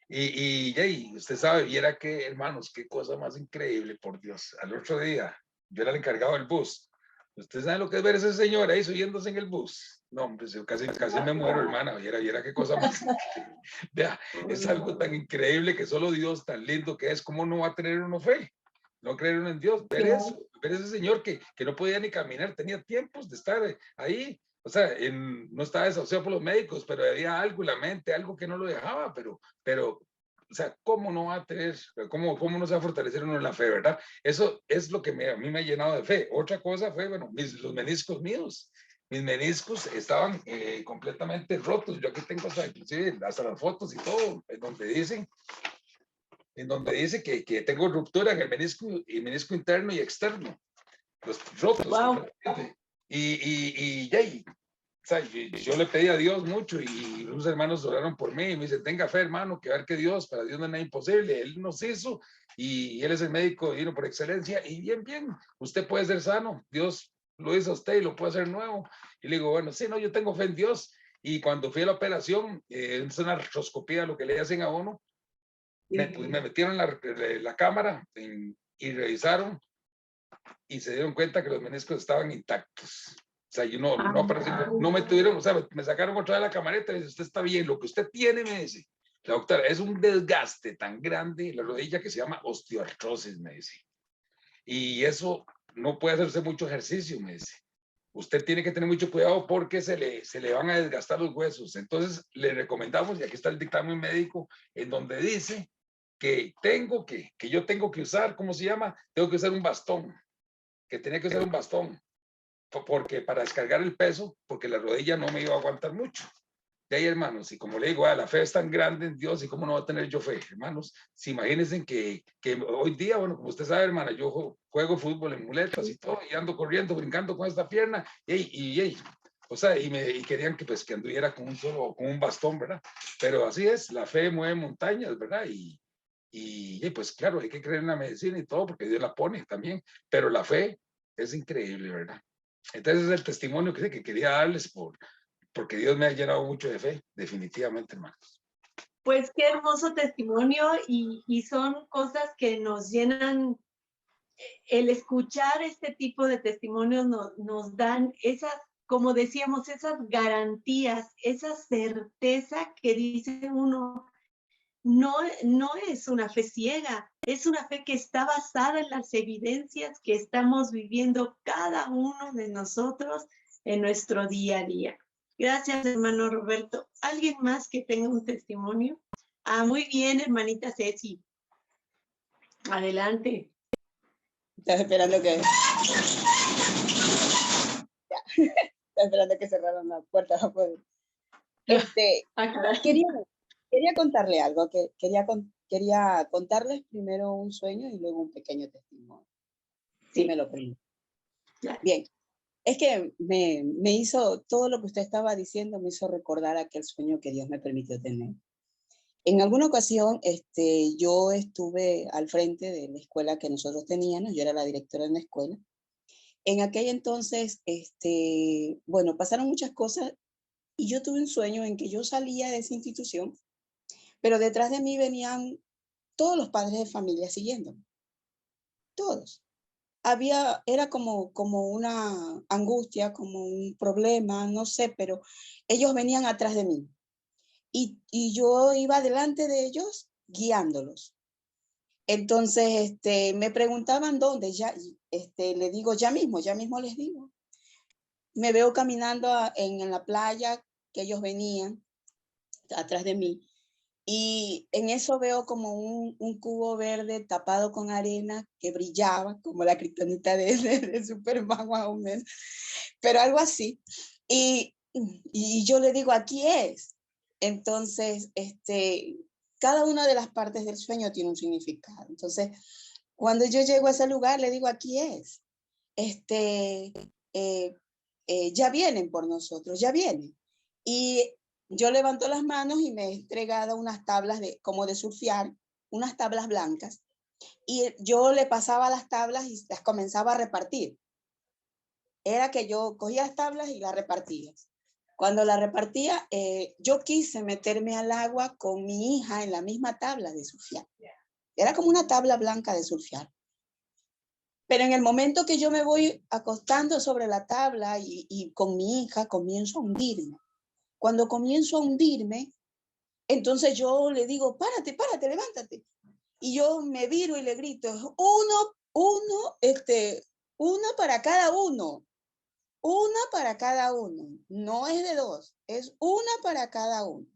Speaker 2: Y usted sabe, viera que, hermanos, qué cosa más increíble, por Dios. Al otro día, yo era el encargado del bus. ¿Usted sabe lo que es ver a ese señor ahí subiéndose en el bus? No, hombre, yo casi me muero, hermana. Viera qué cosa más increíble. Vea, es algo tan increíble que solo Dios, tan lindo que es, ¿cómo no va a tener uno fe? No creer uno en Dios. Ver eso, ver ese señor que no podía ni caminar, tenía tiempos de estar ahí. O sea, no estaba desahuciado por los médicos, pero había algo en la mente, algo que no lo dejaba, pero, o sea, ¿cómo no va a tener, cómo no se va a fortalecer uno en la fe, verdad? Eso es lo que a mí me ha llenado de fe. Otra cosa fue, bueno, los meniscos míos. Mis meniscos estaban completamente rotos. Yo aquí tengo inclusive hasta las fotos y todo, en donde dice que tengo ruptura en el menisco interno y externo. los rotos.
Speaker 1: Wow.
Speaker 2: Y o sea, yo le pedí a Dios mucho y unos hermanos oraron por mí y me dicen, tenga fe, hermano, que ver que Dios, para Dios no es nada imposible, Él nos hizo y Él es el médico divino por excelencia y bien, usted puede ser sano, Dios lo hizo a usted y lo puede hacer nuevo. Y le digo, bueno, sí, no, yo tengo fe en Dios. Y cuando fui a la operación, es una artroscopía, lo que le hacen a uno, me metieron la cámara y revisaron y se dieron cuenta que los meniscos estaban intactos. O sea, yo no me tuvieron, o sea, me sacaron otra vez la camareta y me dice, usted está bien, lo que usted tiene, me dice, la doctora, es un desgaste tan grande en la rodilla que se llama osteoartrosis, me dice. Y eso no puede hacerse mucho ejercicio, me dice. Usted tiene que tener mucho cuidado porque se le van a desgastar los huesos. Entonces, le recomendamos, y aquí está el dictamen médico, en donde dice que yo tengo que usar, ¿cómo se llama? Tengo que usar un bastón, que tenía que usar un bastón, porque para descargar el peso, porque la rodilla no me iba a aguantar mucho. De ahí, hermanos, y como le digo, la fe es tan grande en Dios, y cómo no va a tener yo fe, hermanos. Si imagínense que hoy día, bueno, como usted sabe, hermana, yo juego fútbol en muletas y todo, y ando corriendo, brincando con esta pierna, o sea, y querían que pues que anduviera con un bastón, ¿verdad? Pero así es, la fe mueve montañas, ¿verdad? Y pues claro, hay que creer en la medicina y todo, porque Dios la pone también, pero la fe es increíble, ¿verdad? Entonces es el testimonio que quería darles porque Dios me ha llenado mucho de fe, definitivamente, hermanos.
Speaker 1: Pues qué hermoso testimonio y son cosas que nos llenan. El escuchar este tipo de testimonios nos dan esas, como decíamos, esas garantías, esa certeza que dice uno, no es una fe ciega, es una fe que está basada en las evidencias que estamos viviendo cada uno de nosotros en nuestro día a día. Gracias, hermano Roberto. ¿Alguien más que tenga un testimonio? Ah, muy bien, hermanita Ceci. Adelante.
Speaker 5: Estaba esperando que... Estaba esperando que cerraran la puerta. Quería contarle algo, quería contarles primero un sueño y luego un pequeño testimonio. Sí, me lo permite. Bien, es que me hizo, todo lo que usted estaba diciendo me hizo recordar aquel sueño que Dios me permitió tener. En alguna ocasión, yo estuve al frente de la escuela que nosotros teníamos, yo era la directora de la escuela. En aquel entonces, bueno, pasaron muchas cosas y yo tuve un sueño en que yo salía de esa institución, pero detrás de mí venían todos los padres de familia siguiéndome, todos. Era como una angustia, como un problema, no sé, pero ellos venían atrás de mí. Y yo iba delante de ellos guiándolos. Entonces, me preguntaban dónde, le digo, ya mismo les digo. Me veo caminando en la playa que ellos venían atrás de mí. Y en eso veo como un cubo verde tapado con arena que brillaba, como la kriptonita de Superman, más o menos, pero algo así. Y yo le digo, aquí es. Entonces, cada una de las partes del sueño tiene un significado. Entonces, cuando yo llego a ese lugar, le digo, aquí es. Ya vienen por nosotros, ya vienen. Y yo levanto las manos y me he entregado unas tablas como de surfear, unas tablas blancas. Y yo le pasaba las tablas y las comenzaba a repartir. Era que yo cogía las tablas y las repartía. Cuando la repartía, yo quise meterme al agua con mi hija en la misma tabla de surfear. Era como una tabla blanca de surfear. Pero en el momento que yo me voy acostando sobre la tabla y con mi hija comienzo a hundirme. Cuando comienzo a hundirme, entonces yo le digo, párate, levántate. Y yo me viro y le grito, una para cada uno. Una para cada uno. No es de dos, es una para cada uno.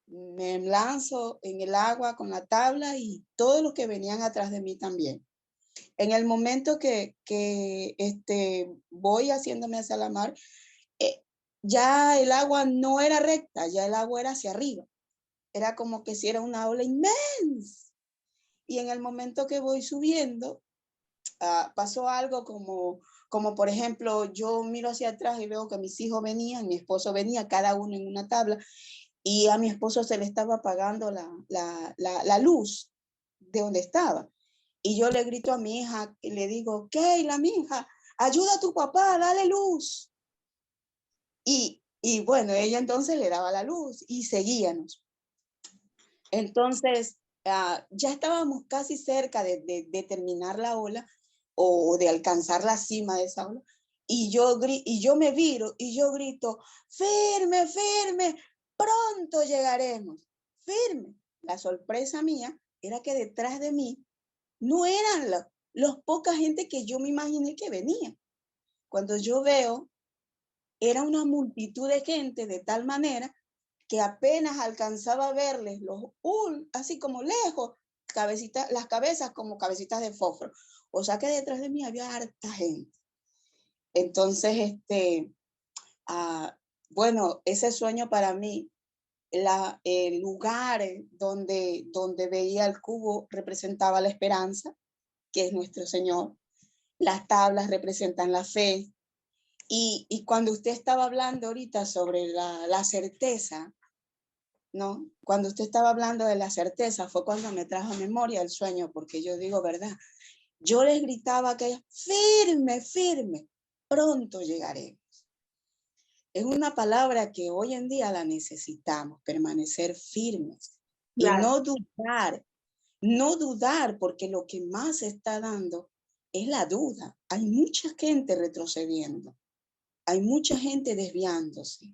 Speaker 5: Me lanzo en el agua con la tabla y todos los que venían atrás de mí también. En el momento que voy haciéndome hacia la mar, ya el agua no era recta, ya el agua era hacia arriba. Era como que si era una ola inmensa. Y en el momento que voy subiendo, pasó algo como por ejemplo, yo miro hacia atrás y veo que mis hijos venían, mi esposo venía, cada uno en una tabla, y a mi esposo se le estaba apagando la luz de donde estaba. Y yo le grito a mi hija y le digo, Keila, mi hija, ayuda a tu papá, dale luz. Y bueno, ella entonces le daba la luz y seguíamos. Entonces, ya estábamos casi cerca de terminar la ola o de alcanzar la cima de esa ola. Y yo me viro y yo grito, firme, firme, pronto llegaremos, firme. La sorpresa mía era que detrás de mí no eran los poca gente que yo me imaginé que venía. Cuando yo veo, era una multitud de gente de tal manera que apenas alcanzaba a verles así como lejos, las cabezas como cabecitas de fósforo. O sea que detrás de mí había harta gente. Entonces, bueno, ese sueño para mí, el lugar donde veía el cubo representaba la esperanza, que es nuestro Señor. Las tablas representan la fe. Y cuando usted estaba hablando ahorita sobre la certeza, ¿no? Cuando usted estaba hablando de la certeza, fue cuando me trajo a memoria el sueño, porque yo digo, ¿verdad? Yo les gritaba aquello, firme, firme, pronto llegaremos. Es una palabra que hoy en día la necesitamos, permanecer firmes. Claro. Y no dudar, porque lo que más se está dando es la duda. Hay mucha gente retrocediendo, hay mucha gente desviándose.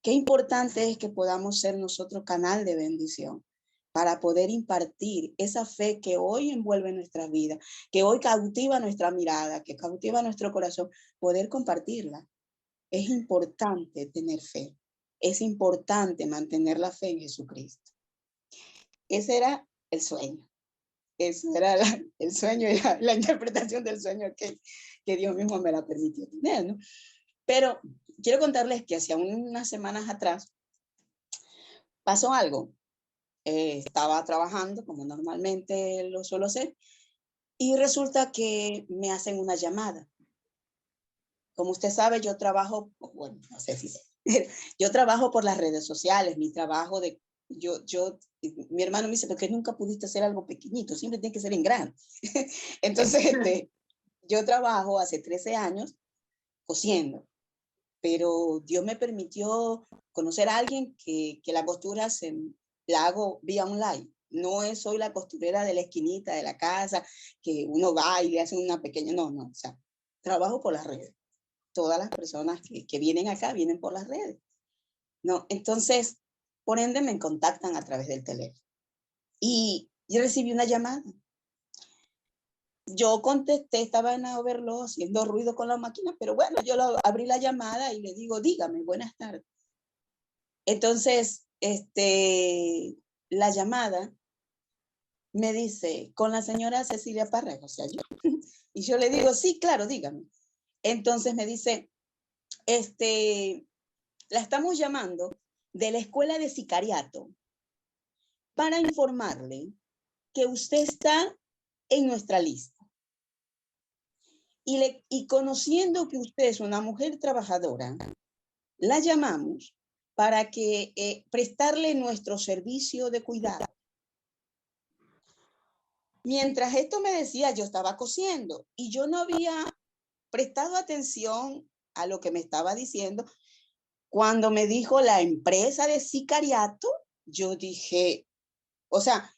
Speaker 5: Qué importante es que podamos ser nosotros canal de bendición para poder impartir esa fe que hoy envuelve nuestra vida, que hoy cautiva nuestra mirada, que cautiva nuestro corazón, poder compartirla. Es importante tener fe, es importante mantener la fe en Jesucristo. Ese era el sueño. Ese era el sueño y la interpretación del sueño que Dios mismo me la permitió tener, ¿no? Pero quiero contarles que hace unas semanas atrás pasó algo. Estaba trabajando como normalmente lo suelo hacer y resulta que me hacen una llamada. Como usted sabe, yo trabajo, bueno, no sé si sé, yo trabajo por las redes sociales, mi trabajo mi hermano me dice, ¿por qué nunca pudiste hacer algo pequeñito? Siempre tiene que ser en grande. Entonces, yo trabajo hace 13 años cosiendo, pero Dios me permitió conocer a alguien que la costura la hago vía online. No soy la costurera de la esquinita de la casa, que uno va y le hace una pequeña, no, o sea, trabajo por las redes. Todas las personas que vienen acá vienen por las redes. No, entonces, por ende me contactan a través del teléfono. Y yo recibí una llamada. Yo contesté, estaba en overload haciendo ruido con la máquina, pero bueno, yo abrí la llamada y le digo, dígame, buenas tardes. Entonces, la llamada me dice, con la señora Cecilia Parra, o sea, yo. Y yo le digo, sí, claro, dígame. Entonces me dice, la estamos llamando de la escuela de sicariato para informarle que usted está en nuestra lista. Y conociendo que usted es una mujer trabajadora, la llamamos para que prestarle nuestro servicio de cuidado. Mientras esto me decía, yo estaba cosiendo y yo no había prestado atención a lo que me estaba diciendo. Cuando me dijo la empresa de sicariato, yo dije, o sea,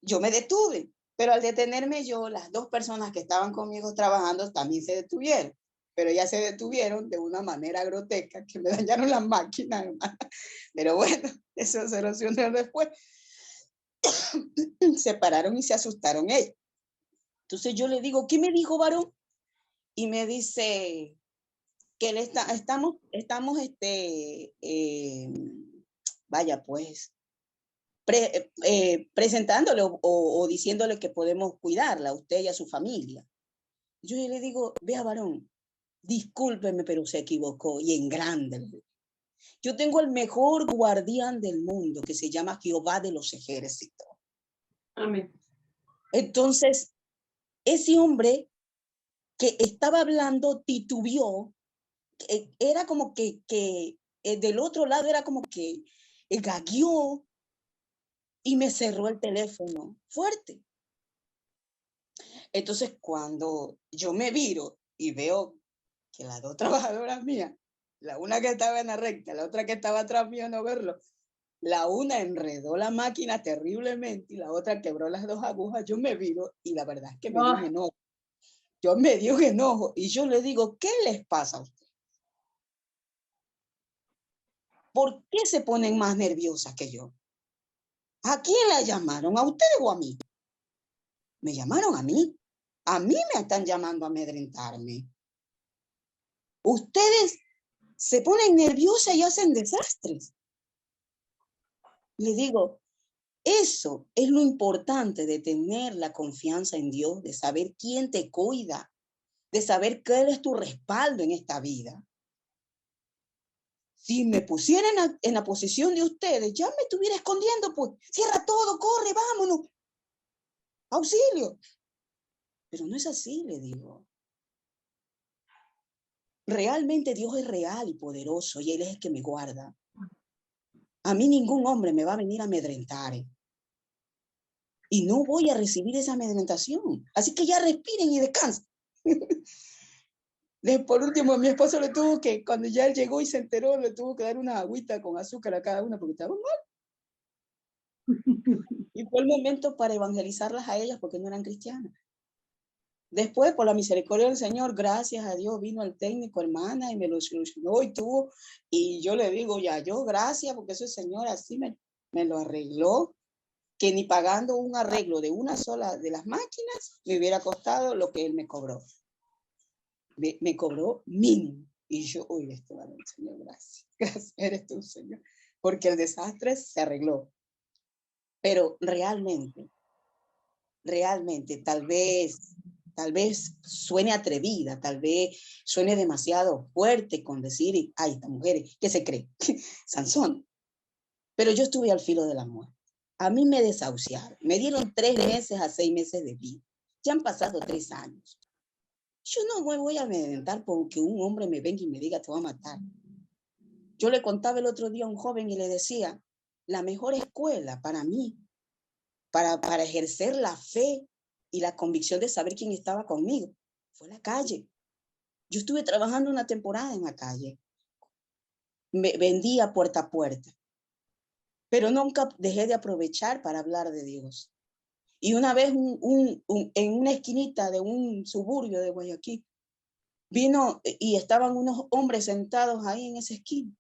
Speaker 5: yo me detuve, pero al detenerme yo, las dos personas que estaban conmigo trabajando también se detuvieron, pero ya se detuvieron de una manera grotesca que me dañaron las máquinas, hermana. Pero bueno, eso se solucionó después. Se pararon y se asustaron ellos. Entonces yo le digo, ¿qué me dijo, varón? Y me dice que estamos vaya pues, presentándole o diciéndole que podemos cuidarla a usted y a su familia. Yo le digo, vea, varón, discúlpeme, pero se equivocó y en grande. Yo tengo el mejor guardián del mundo que se llama Jehová de los ejércitos.
Speaker 1: Amén.
Speaker 5: Entonces, ese hombre que estaba hablando titubeó, era como que del otro lado era como que gagueó y me cerró el teléfono fuerte. Entonces, cuando yo me viro y veo que las dos trabajadoras mías, la una que estaba en la recta, la otra que estaba atrás mío no verlo, la una enredó la máquina terriblemente y la otra quebró las dos agujas, yo me viro y la verdad es que me dio un enojo. Yo me dio un enojo y yo le digo, ¿qué les pasa a ustedes? ¿Por qué se ponen más nerviosas que yo? ¿A quién la llamaron? ¿A ustedes o a mí? Me llamaron a mí. A mí me están llamando a amedrentarme. Ustedes se ponen nerviosas y hacen desastres. Le digo, eso es lo importante de tener la confianza en Dios, de saber quién te cuida, de saber cuál es tu respaldo en esta vida. Si me pusieran en la posición de ustedes, ya me estuviera escondiendo, pues, cierra todo, corre, vámonos. Auxilio. Pero no es así, le digo. Realmente Dios es real y poderoso y Él es el que me guarda. A mí ningún hombre me va a venir a amedrentar. Y no voy a recibir esa amedrentación. Así que ya respiren y descansen. Por último, mi esposo le tuvo que, cuando ya él llegó y se enteró, le tuvo que dar una agüita con azúcar a cada una porque estaban mal. Y fue el momento para evangelizarlas a ellas porque no eran cristianas. Después, por la misericordia del Señor, gracias a Dios, vino el técnico, hermana, y me lo solucionó y tuvo. Y yo le digo, ya, yo gracias, porque ese Señor así me lo arregló, que ni pagando un arreglo de una sola de las máquinas me hubiera costado lo que él me cobró. Me cobró mínimo. Y yo, uy, esto vale, Señor, gracias. Gracias, eres tú, Señor. Porque el desastre se arregló. Pero realmente, tal vez suene atrevida, tal vez suene demasiado fuerte con decir, ay, esta mujer, ¿qué se cree? Sansón. Pero yo estuve al filo de la muerte. A mí me desahuciaron. Me dieron 3 meses a 6 meses de vida. Ya han pasado 3 años. Yo no me voy a amedrentar porque un hombre me venga y me diga, te voy a matar. Yo le contaba el otro día a un joven y le decía, la mejor escuela para mí, para ejercer la fe y la convicción de saber quién estaba conmigo, fue la calle. Yo estuve trabajando una temporada en la calle. Me vendía puerta a puerta. Pero nunca dejé de aprovechar para hablar de Dios. Y una vez en una esquinita de un suburbio de Guayaquil, vino y estaban unos hombres sentados ahí en esa esquina.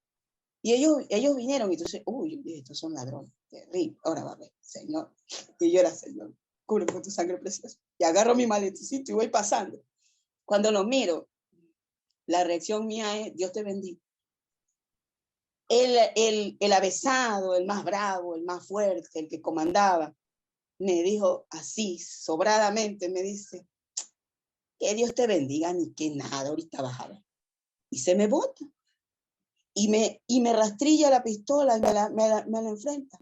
Speaker 5: Y ellos vinieron y entonces, uy, estos son ladrones. Terrible. Ahora va a ver, Señor. Y yo era, Señor, cubre con tu sangre preciosa. Y agarro mi maletecito y voy pasando. Cuando lo miro, la reacción mía es, Dios te bendiga. El avesado, el más bravo, el más fuerte, el que comandaba, me dijo así, sobradamente, me dice, que Dios te bendiga, ni que nada, ahorita vas a ver. Y se me bota. Y me rastrilla la pistola y me la enfrenta.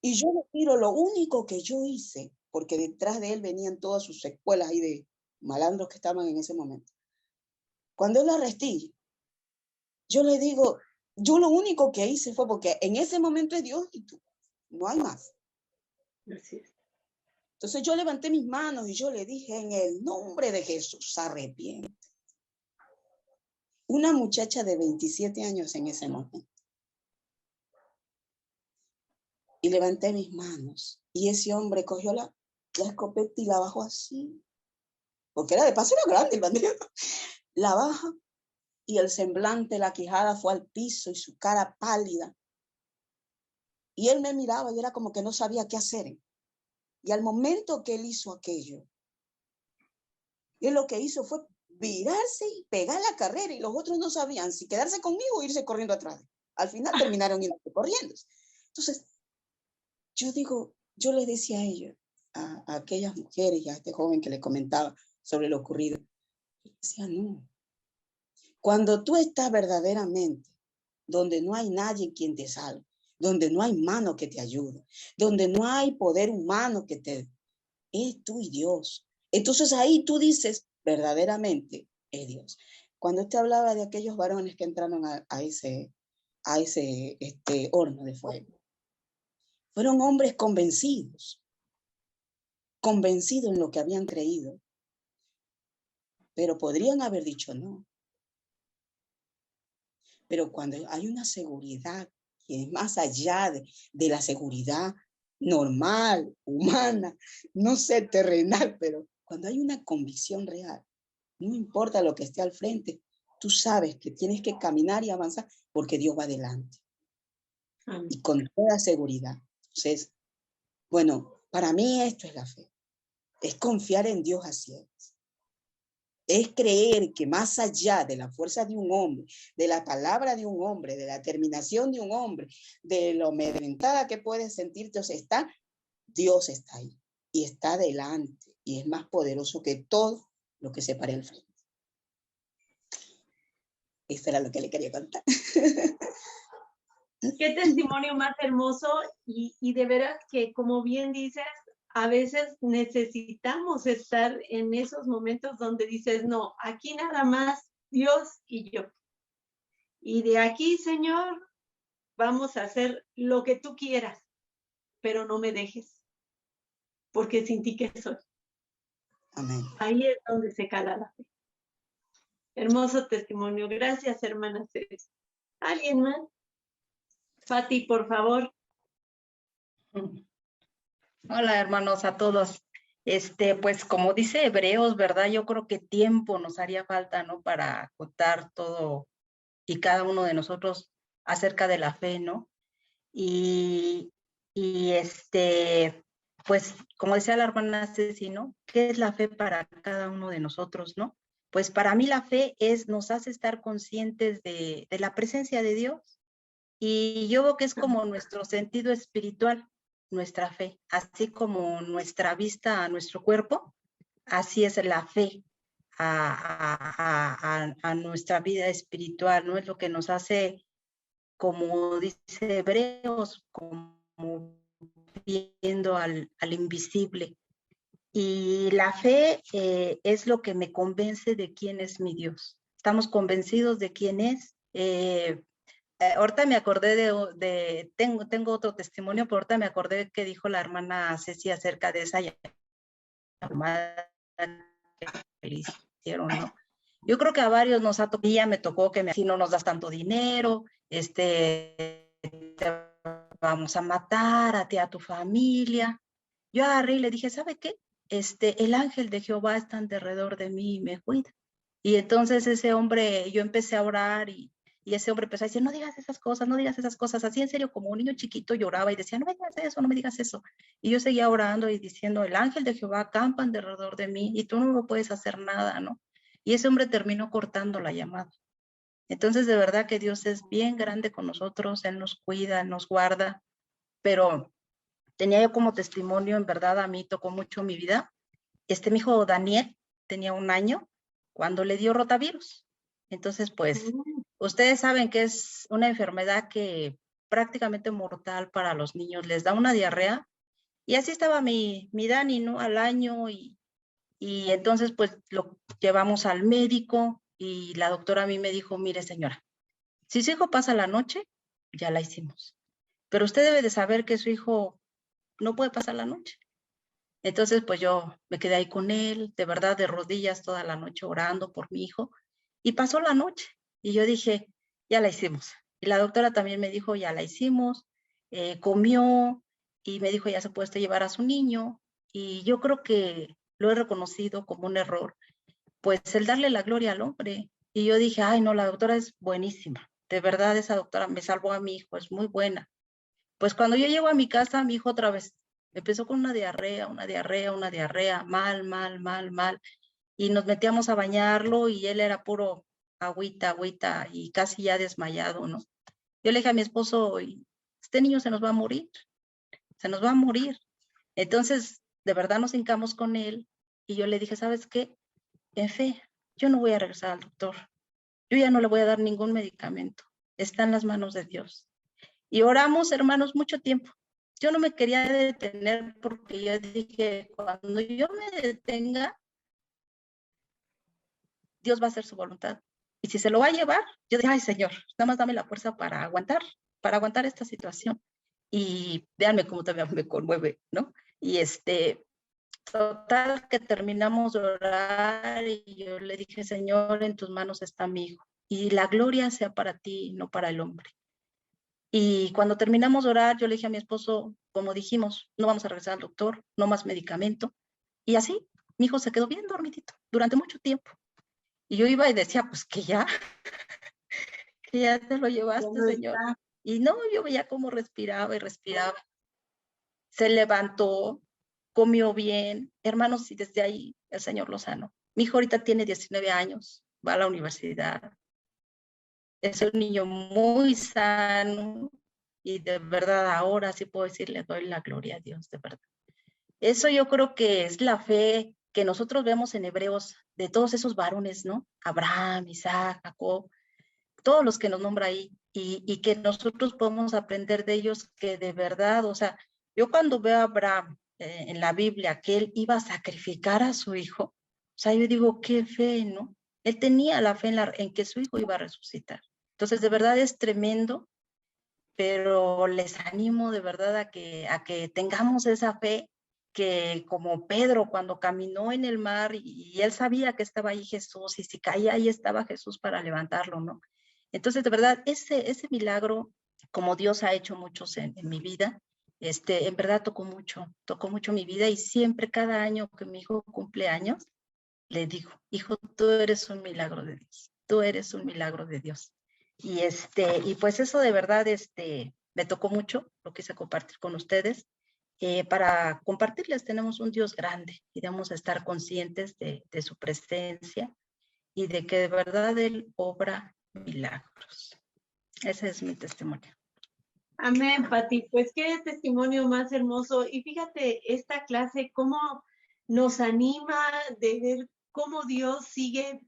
Speaker 5: Y yo le tiro lo único que yo hice, porque detrás de él venían todas sus secuelas ahí de malandros que estaban en ese momento. Cuando él la rastilla, yo le digo, yo lo único que hice fue porque en ese momento es Dios y tú, no hay más.
Speaker 1: Así es.
Speaker 5: Entonces yo levanté mis manos y yo le dije, en el nombre de Jesús, arrepiente. Una muchacha de 27 años en ese momento. Y levanté mis manos. Y ese hombre cogió la escopeta y la bajó así. Porque era de paso, era grande el bandido. La baja y el semblante, la quijada fue al piso y su cara pálida. Y él me miraba y era como que no sabía qué hacer. Y al momento que él hizo aquello, él lo que hizo fue virarse y pegar la carrera y los otros no sabían si quedarse conmigo o irse corriendo atrás. Al final terminaron yendo corriendo. Entonces, yo les decía a ellos, a aquellas mujeres y a este joven que les comentaba sobre lo ocurrido, yo decía, no. Cuando tú estás verdaderamente donde no hay nadie quien te salve, donde no hay mano que te ayude, donde no hay poder humano que te... Es tú y Dios. Entonces ahí tú dices, verdaderamente es Dios. Cuando usted hablaba de aquellos varones que entraron a ese horno de fuego, fueron hombres convencidos en lo que habían creído, pero podrían haber dicho no. Pero cuando hay una seguridad que es más allá de la seguridad normal, humana, no sé, terrenal, pero cuando hay una convicción real, no importa lo que esté al frente, tú sabes que tienes que caminar y avanzar porque Dios va adelante. Y con toda seguridad. Entonces, bueno, para mí esto es la fe. Es confiar en Dios a ciegas. Es creer que más allá de la fuerza de un hombre, de la palabra de un hombre, de la determinación de un hombre, de lo amedrentada que puedes sentirte, Dios está ahí y está delante y es más poderoso que todo lo que se pare al frente. Eso era lo que le quería contar.
Speaker 1: Qué testimonio más hermoso y de veras que, como bien dices, a veces necesitamos estar en esos momentos donde dices, no, aquí nada más Dios y yo. Y de aquí, Señor, vamos a hacer lo que tú quieras, pero no me dejes, porque sin ti que soy.
Speaker 5: Amén.
Speaker 1: Ahí es donde se cala la fe. Hermoso testimonio. Gracias, hermana Ceres. ¿Alguien más? Fati, por favor.
Speaker 7: Hola, hermanos, a todos. Pues como dice Hebreos, ¿verdad? Yo creo que tiempo nos haría falta, ¿no? Para contar todo y cada uno de nosotros acerca de la fe, ¿no? Y pues como decía la hermana Ceci, ¿no? ¿Qué es la fe para cada uno de nosotros, no? Pues para mí la fe nos hace estar conscientes de la presencia de Dios. Y yo veo que es como nuestro sentido espiritual, nuestra fe, así como nuestra vista a nuestro cuerpo, así es la fe a nuestra vida espiritual, ¿no? Es lo que nos hace, como dice Hebreos, como viendo al invisible. Y la fe es lo que me convence de quién es mi Dios. Estamos convencidos de quién es. Ahorita me acordé tengo otro testimonio, pero ahorita me acordé que dijo la hermana Ceci acerca de esa llamada que le hicieron, ¿no? Yo creo que a varios nos ha tocado, me tocó que si no nos das tanto dinero, te vamos a matar a ti, a tu familia. Yo agarré y le dije, ¿sabe qué? El ángel de Jehová está alrededor de mí y me cuida. Y entonces ese hombre, yo empecé a orar y ese hombre empezó a decir, no digas esas cosas, así en serio, como un niño chiquito lloraba y decía, no me digas eso, no me digas eso. Y yo seguía orando y diciendo, el ángel de Jehová acampa alrededor de mí y tú no me puedes hacer nada, ¿no? Y ese hombre terminó cortando la llamada. Entonces, de verdad que Dios es bien grande con nosotros, Él nos cuida, nos guarda, pero tenía yo como testimonio, en verdad, a mí tocó mucho mi vida. Mi hijo Daniel tenía 1 año cuando le dio rotavirus. Entonces, pues, ustedes saben que es una enfermedad que prácticamente mortal para los niños, les da una diarrea. Y así estaba mi Dani, ¿no? Al año y entonces, pues, lo llevamos al médico y la doctora a mí me dijo, mire, señora, si su hijo pasa la noche, ya la hicimos. Pero usted debe de saber que su hijo no puede pasar la noche. Entonces, pues yo me quedé ahí con él, de verdad, de rodillas toda la noche orando por mi hijo. Y pasó la noche y yo dije, ya la hicimos. Y la doctora también me dijo, ya la hicimos, comió y me dijo, ya se puede usted llevar a su niño. Y yo creo que lo he reconocido como un error, pues el darle la gloria al hombre. Y yo dije, ay no, la doctora es buenísima. De verdad, esa doctora me salvó a mi hijo, es muy buena. Pues cuando yo llego a mi casa, mi hijo otra vez empezó con una diarrea, mal. Y nos metíamos a bañarlo y él era puro agüita y casi ya desmayado, ¿no? Yo le dije a mi esposo, este niño se nos va a morir. Entonces, de verdad nos hincamos con él y yo le dije, ¿sabes qué? En fe, yo no voy a regresar al doctor. Yo ya no le voy a dar ningún medicamento. Está en las manos de Dios. Y oramos, hermanos, mucho tiempo. Yo no me quería detener porque yo dije, cuando yo me detenga, Dios va a hacer su voluntad. Y si se lo va a llevar, yo dije, ay, Señor, nada más dame la fuerza para aguantar esta situación. Y véanme cómo también me conmueve, ¿no? Y total que terminamos de orar y yo le dije, Señor, en tus manos está mi hijo. Y la gloria sea para ti, no para el hombre. Y cuando terminamos de orar, yo le dije a mi esposo, como dijimos, no vamos a regresar al doctor, no más medicamento. Y así, mi hijo se quedó bien dormidito durante mucho tiempo. Y yo iba y decía, pues que ya te lo llevaste, Señor. Y no, yo veía cómo respiraba y respiraba. Se levantó, comió bien. Hermanos, y desde ahí el Señor lo sanó. Mi hijo ahorita tiene 19 años, va a la universidad. Es un niño muy sano y de verdad ahora sí puedo decir, le doy la gloria a Dios, de verdad. Eso yo creo que es la fe que nosotros vemos en Hebreos de todos esos varones, ¿no? Abraham, Isaac, Jacob, todos los que nos nombra ahí y que nosotros podemos aprender de ellos que de verdad, o sea, yo cuando veo a Abraham en la Biblia que él iba a sacrificar a su hijo, o sea, yo digo, qué fe, ¿no? Él tenía la fe en que su hijo iba a resucitar. Entonces, de verdad es tremendo, pero les animo de verdad a que tengamos esa fe que como Pedro cuando caminó en el mar y él sabía que estaba ahí Jesús y si caía ahí estaba Jesús para levantarlo, ¿no? Entonces, de verdad, ese milagro, como Dios ha hecho muchos en mi vida, en verdad tocó mucho mi vida y siempre cada año que mi hijo cumple años, le digo, hijo, tú eres un milagro de Dios, tú eres un milagro de Dios. Y pues eso de verdad, me tocó mucho, lo quise compartir con ustedes. Para compartirles, tenemos un Dios grande y debemos estar conscientes de su presencia y de que de verdad Él obra milagros. Ese es mi testimonio.
Speaker 1: Amén, Pati. Pues qué testimonio más hermoso. Y fíjate, esta clase, cómo nos anima de ver cómo Dios sigue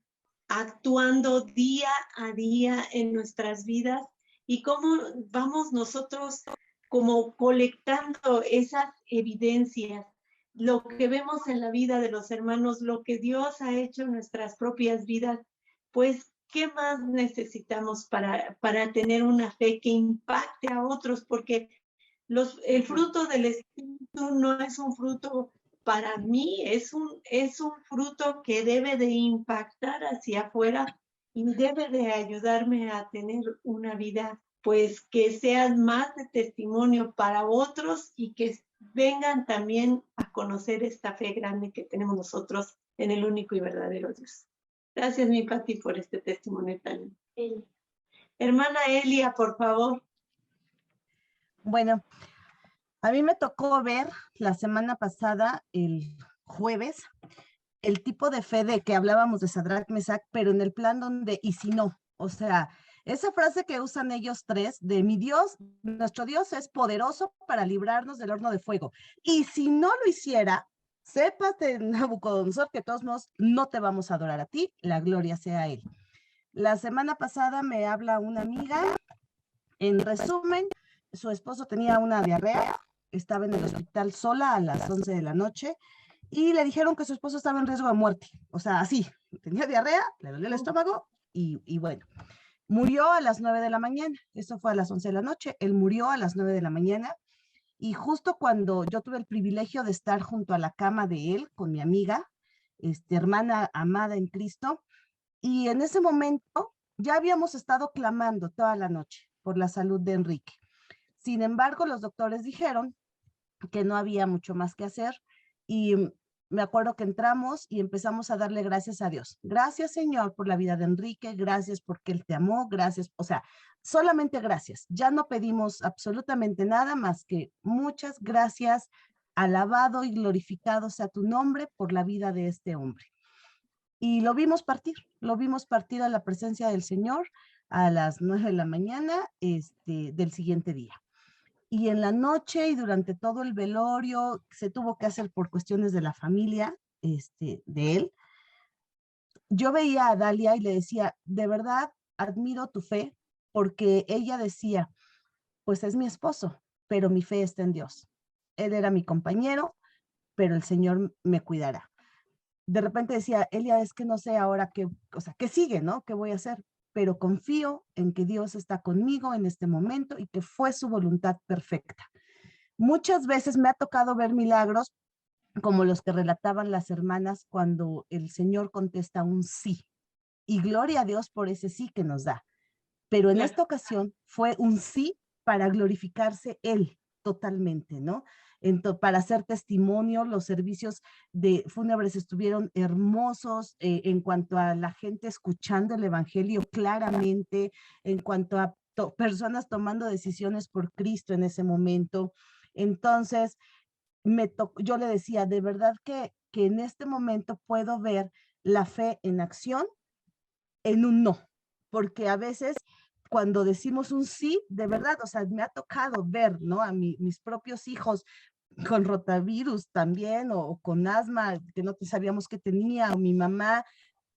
Speaker 1: actuando día a día en nuestras vidas y cómo vamos nosotros como colectando esas evidencias, lo que vemos en la vida de los hermanos, lo que Dios ha hecho en nuestras propias vidas, pues, ¿qué más necesitamos para tener una fe que impacte a otros? Porque el fruto del Espíritu no es un fruto para mí, es un fruto que debe de impactar hacia afuera y debe de ayudarme a tener una vida, pues, que sea más de testimonio para otros y que vengan también a conocer esta fe grande que tenemos nosotros en el único y verdadero Dios. Gracias, mi Pati, por este testimonio tan bello. Hermana Elia, por favor.
Speaker 8: Bueno, a mí me tocó ver la semana pasada, el jueves, el tipo de fe de que hablábamos de Sadrach, Mesach, pero en el plan donde, y si no, o sea, esa frase que usan ellos tres de mi Dios, nuestro Dios es poderoso para librarnos del horno de fuego. Y si no lo hiciera, sépate, Nabucodonosor, que de todos modos no te vamos a adorar a ti, la gloria sea a Él. La semana pasada me habla una amiga, en resumen, su esposo tenía una diarrea, estaba en el hospital sola a las 11 de la noche y le dijeron que su esposo estaba en riesgo de muerte. O sea, así, tenía diarrea, le dolía el estómago y bueno, murió a las 9 de la mañana. Eso fue a las 11 de la noche. Él murió a las 9 de la mañana y justo cuando yo tuve el privilegio de estar junto a la cama de él con mi amiga, hermana amada en Cristo, y en ese momento ya habíamos estado clamando toda la noche por la salud de Enrique. Sin embargo, los doctores dijeron que no había mucho más que hacer y me acuerdo que entramos y empezamos a darle gracias a Dios. Gracias, Señor, por la vida de Enrique, gracias porque Él te amó, gracias, o sea, solamente gracias. Ya no pedimos absolutamente nada más que muchas gracias, alabado y glorificado sea tu nombre por la vida de este hombre. Y lo vimos partir a la presencia del Señor a las 9 de la mañana del siguiente día. Y en la noche y durante todo el velorio se tuvo que hacer por cuestiones de la familia de él. Yo veía a Dalia y le decía, de verdad admiro tu fe, porque ella decía, pues es mi esposo, pero mi fe está en Dios. Él era mi compañero, pero el Señor me cuidará. de repente decía, Elia, es que no sé ahora qué, o sea, qué sigue, ¿no? ¿Qué voy a hacer? Pero confío en que Dios está conmigo en este momento y que fue su voluntad perfecta. Muchas veces me ha tocado ver milagros como los que relataban las hermanas cuando el Señor contesta un sí. Y gloria a Dios por ese sí que nos da. Pero en esta ocasión fue un sí para glorificarse Él totalmente, ¿no? Para hacer testimonio, los servicios de fúnebres estuvieron hermosos en cuanto a la gente escuchando el Evangelio claramente, en cuanto a personas tomando decisiones por Cristo en ese momento. Entonces, yo le decía, de verdad que en este momento puedo ver la fe en acción en un no, porque a veces cuando decimos un sí, de verdad, o sea, me ha tocado ver, ¿no? A mis propios hijos con rotavirus también, o con asma, que no sabíamos que tenía, o mi mamá,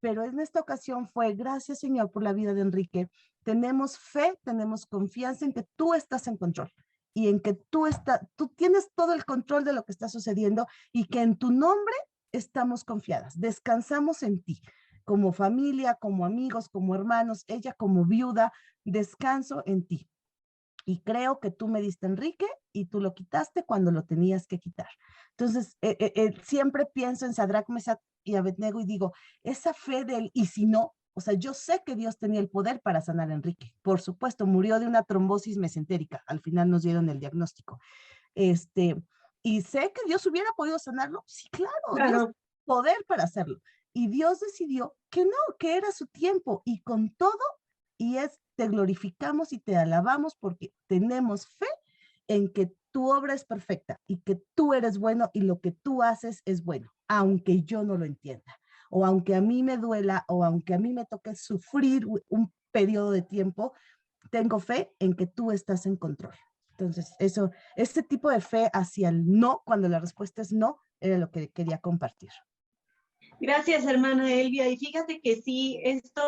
Speaker 8: pero en esta ocasión fue, gracias Señor por la vida de Enrique, tenemos fe, tenemos confianza en que tú estás en control y en que tú tienes todo el control de lo que está sucediendo y que en tu nombre estamos confiadas, descansamos en ti como familia, como amigos, como hermanos, ella como viuda, descanso en ti. Y creo que tú me diste Enrique y tú lo quitaste cuando lo tenías que quitar. Entonces, siempre pienso en Sadrach, Mesach y Abednego y digo, esa fe del y si no, o sea, yo sé que Dios tenía el poder para sanar a Enrique. Por supuesto, murió de una trombosis mesentérica. Al final nos dieron el diagnóstico. Y sé que Dios hubiera podido sanarlo. Sí, claro. Dios poder para hacerlo. Y Dios decidió que no, que era su tiempo. Y con todo, te glorificamos y te alabamos porque tenemos fe en que tu obra es perfecta y que tú eres bueno y lo que tú haces es bueno, aunque yo no lo entienda, o aunque a mí me duela, o aunque a mí me toque sufrir un periodo de tiempo, tengo fe en que tú estás en control. Entonces, este tipo de fe hacia el no, cuando la respuesta es no, era lo que quería compartir.
Speaker 1: Gracias, hermana Elvia. Y fíjate que sí, esto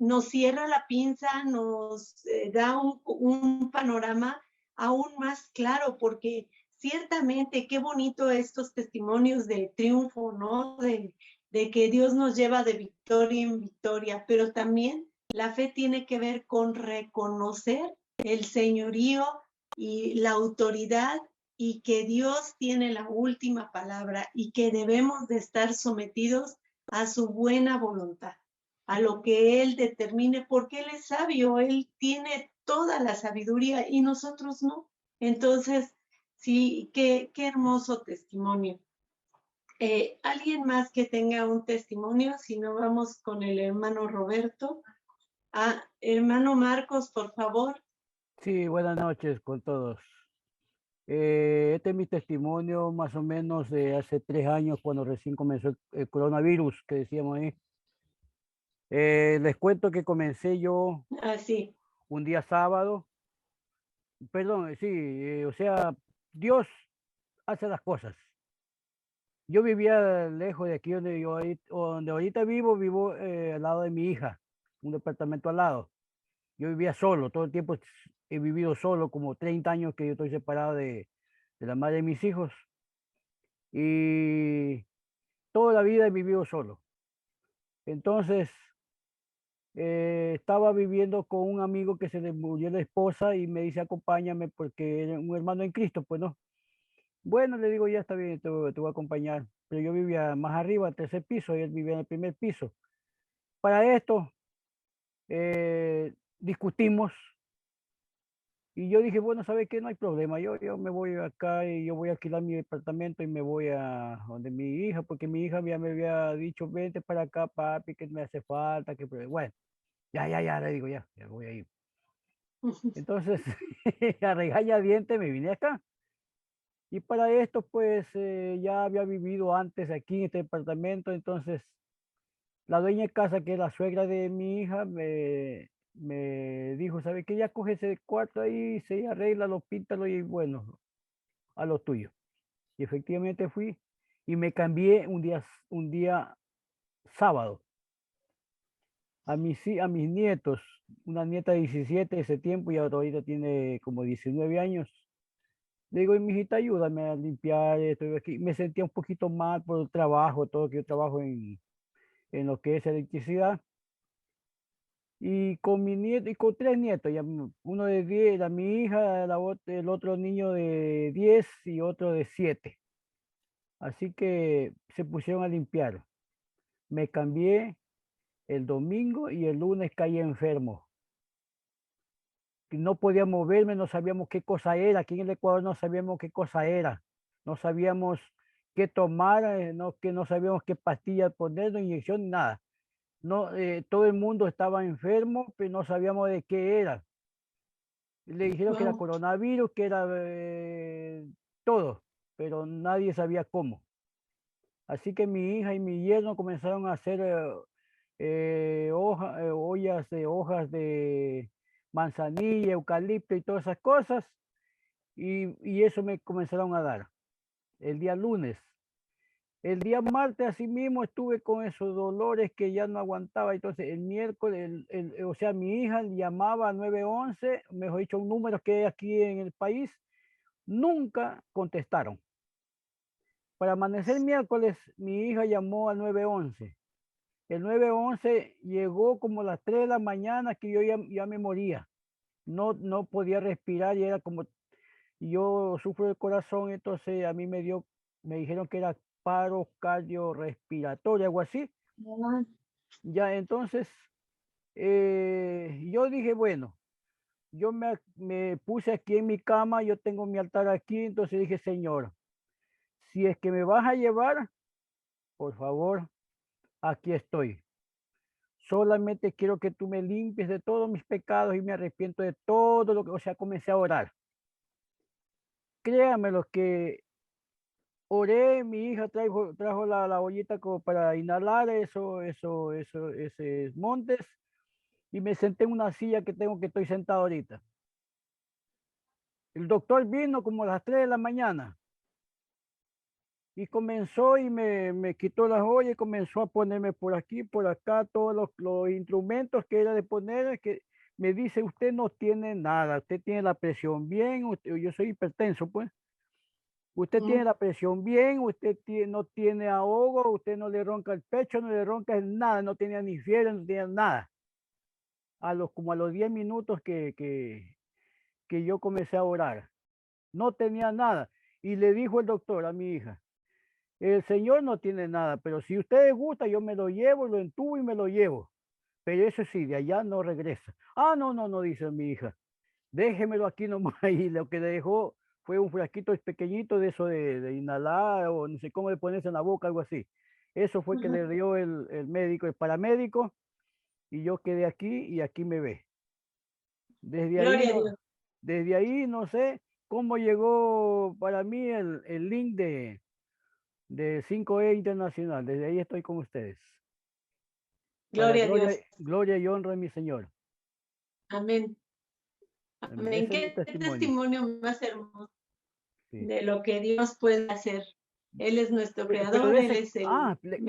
Speaker 1: nos cierra la pinza, nos da un panorama aún más claro, porque ciertamente qué bonito estos testimonios de triunfo, ¿no? De que Dios nos lleva de victoria en victoria, pero también la fe tiene que ver con reconocer el señorío y la autoridad y que Dios tiene la última palabra y que debemos de estar sometidos a su buena voluntad, a lo que Él determine, porque Él es sabio, Él tiene toda la sabiduría y nosotros no. Entonces, sí, qué hermoso testimonio. ¿Alguien más que tenga un testimonio? Si no, vamos con el hermano Roberto. Hermano Marcos, por favor.
Speaker 3: Sí, buenas noches con todos. Este es mi testimonio más o menos de hace 3 años cuando recién comenzó el coronavirus que decíamos ahí. Les cuento que comencé yo un día sábado, perdón, sí, o sea, Dios hace las cosas. Yo vivía lejos de aquí donde ahorita vivo al lado de mi hija, un departamento al lado. Yo vivía solo, todo el tiempo he vivido solo, como 30 años que yo estoy separado de la madre de mis hijos. Y toda la vida he vivido solo. Entonces, estaba viviendo con un amigo que se le murió la esposa y me dice, acompáñame porque era un hermano en Cristo, pues no. Bueno, le digo, ya está bien, te voy a acompañar. Pero yo vivía más arriba, el tercer piso, y él vivía en el primer piso. Para esto, discutimos y yo dije, bueno, ¿sabe qué? No hay problema, yo me voy acá y yo voy a alquilar mi departamento y me voy a donde mi hija, porque mi hija ya me había dicho, vente para acá, papi, que me hace falta, que bueno, ya, le digo, ya voy a ir. Entonces, a regañadientes me vine acá. Y para esto, pues, ya había vivido antes aquí en este departamento, entonces, la dueña de casa, que es la suegra de mi hija, me dijo, ¿sabe qué? Ya coge ese cuarto ahí, se arregla, lo píntalo y bueno, a lo tuyo. Y efectivamente fui y me cambié un día sábado. A mis nietos, una nieta de 17 ese tiempo y ahorita tiene como 19 años. Le digo, mijita, ayúdame a limpiar esto y aquí. Me sentía un poquito mal por el trabajo, todo que yo trabajo en lo que es electricidad. Y con mi nieto, y con 3 nietos, ya, uno de 10, era mi hija, el otro niño de 10 y otro de 7. Así que se pusieron a limpiar. Me cambié el domingo y el lunes caí enfermo. No podía moverme, no sabíamos qué cosa era. Aquí en el Ecuador no sabíamos qué cosa era. No sabíamos qué tomar, que no sabíamos qué pastillas poner, inyección, nada. No, todo el mundo estaba enfermo, pero no sabíamos de qué era. Le dijeron que era
Speaker 1: Wow.
Speaker 3: coronavirus, que era todo, pero nadie sabía cómo. Así que mi hija y mi yerno comenzaron a hacer ollas de hojas de manzanilla, eucalipto y todas esas cosas, y eso me comenzaron a dar el día lunes. El día martes, así mismo, estuve con esos dolores que ya no aguantaba. Entonces, el miércoles, o sea, mi hija llamaba al 911, mejor dicho, un número que hay aquí en el país, nunca contestaron. Para amanecer miércoles, mi hija llamó al 911. El 911 llegó como a las 3 de la mañana, que yo ya me moría. No podía respirar y era como, yo sufro del corazón, entonces a mí me dijeron que era paro cardiorrespiratorio, algo así. Ya, entonces, yo dije, bueno, yo me puse aquí en mi cama, yo tengo mi altar aquí, entonces dije, Señor, si es que me vas a llevar, por favor, aquí estoy. Solamente quiero que tú me limpies de todos mis pecados y me arrepiento de todo lo que, o sea, comencé a orar. Créanme lo que oré, mi hija trajo la ollita como para inhalar esos montes, y me senté en una silla que estoy sentado ahorita. El doctor vino como a las 3 de la mañana y comenzó y me quitó las ollas y comenzó a ponerme por aquí, por acá, todos los instrumentos que era de poner, que me dice, usted no tiene nada, usted tiene la presión bien, yo soy hipertenso, pues. Usted tiene la presión bien, no tiene ahogo, usted no le ronca el pecho, no le ronca nada, no tenía ni fiebre, no tenía nada. Como a los 10 minutos que yo comencé a orar, no tenía nada. Y le dijo el doctor a mi hija, el señor no tiene nada, pero si usted gusta, yo me lo llevo, lo entubo y me lo llevo. Pero eso sí, de allá no regresa. Ah, no, dice mi hija. Déjemelo aquí nomás. Y lo que le dejó fue un frasquito pequeñito de eso de inhalar, o no sé cómo le pones en la boca, algo así. Eso fue que le dio el médico, el paramédico, y yo quedé aquí y aquí me ve. Desde ahí no sé cómo llegó para mí el link de 5E Internacional. Desde ahí estoy con ustedes.
Speaker 1: Gloria a Dios.
Speaker 3: Gloria y honra a mi Señor.
Speaker 1: Amén. Amén. Qué testimonio más hermoso de lo que Dios puede hacer. Él es nuestro creador, Él es el...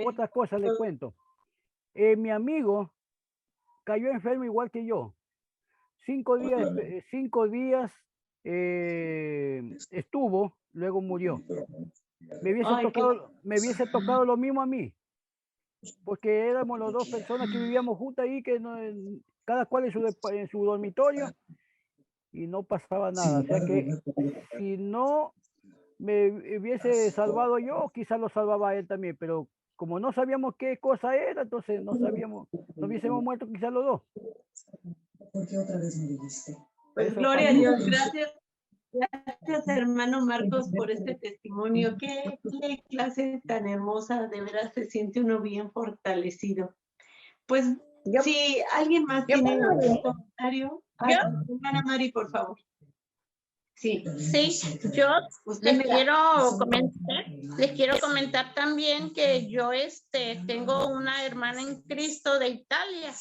Speaker 3: otra cosa le cuento. Mi amigo cayó enfermo igual que yo. 5 días estuvo, luego murió. Me hubiese tocado lo mismo a mí, porque éramos las 2 personas que vivíamos juntas ahí, que cada cual en su dormitorio, y no pasaba nada. O sea que si no me hubiese salvado yo, quizás lo salvaba él también, pero como no sabíamos qué cosa era, entonces no hubiésemos muerto quizás los 2.
Speaker 1: ¿Por qué otra vez me dijiste? Pues gloria a Dios, gracias hermano Marcos por este testimonio. Qué clase tan hermosa, de veras se siente uno bien fortalecido. Pues si alguien más tiene un comentario, hermana Mari, por favor.
Speaker 9: Sí, yo les quiero comentar también que yo tengo una hermana en Cristo de Italia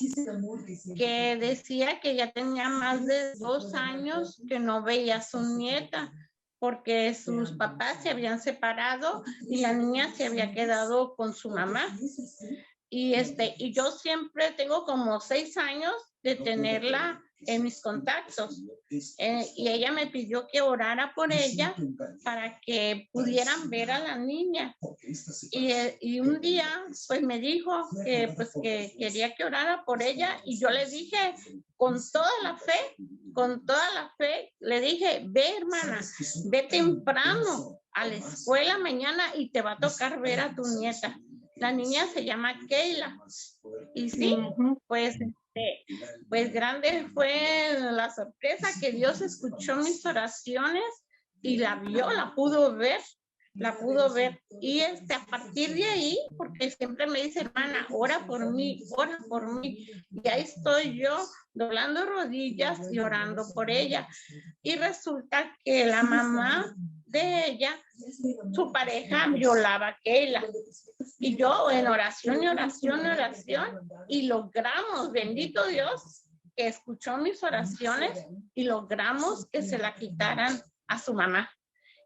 Speaker 9: que decía que ya tenía más de 2 años que no veía a su nieta porque sus papás se habían separado y la niña se había quedado con su mamá. Y yo siempre tengo como 6 años de tenerla en mis contactos. Y ella me pidió que orara por ella para que pudieran ver a la niña. Y un día, pues me dijo que, pues, que quería que orara por ella. Y yo le dije, con toda la fe, le dije, ve hermana, ve temprano a la escuela mañana y te va a tocar ver a tu nieta. La niña se llama Keila. Y sí, pues grande fue la sorpresa que Dios escuchó mis oraciones y la vio, la pudo ver. Y a partir de ahí, porque siempre me dice, hermana, ora por mí. Y ahí estoy yo doblando rodillas y orando por ella. Y resulta que la mamá de ella, su pareja violaba a Keila. Y yo en oración, y logramos, bendito Dios, que escuchó mis oraciones y logramos que se la quitaran a su mamá.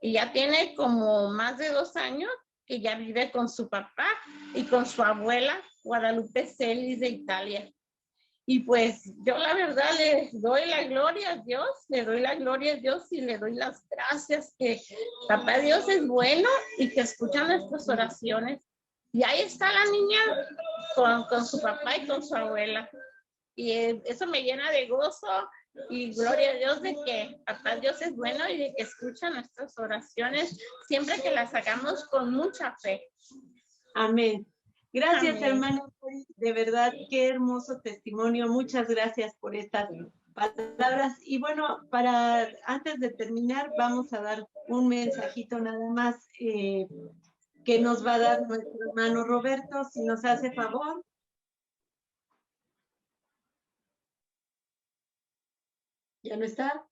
Speaker 9: Y ya tiene como más de 2 años que ya vive con su papá y con su abuela, Guadalupe Celis de Italia. Y pues yo la verdad le doy la gloria a Dios, y le doy las gracias que papá Dios es bueno y que escucha nuestras oraciones. Y ahí está la niña con su papá y con su abuela. Y eso me llena de gozo y gloria a Dios de que papá Dios es bueno y de que escucha nuestras oraciones siempre que las hagamos con mucha fe.
Speaker 1: Amén. Gracias,
Speaker 9: Amén.
Speaker 1: hermana. De verdad, qué hermoso testimonio. Muchas gracias por estas palabras. Y bueno, antes de terminar, vamos a dar un mensajito nada más que nos va a dar nuestro hermano Roberto, si nos hace favor. ¿Ya no está?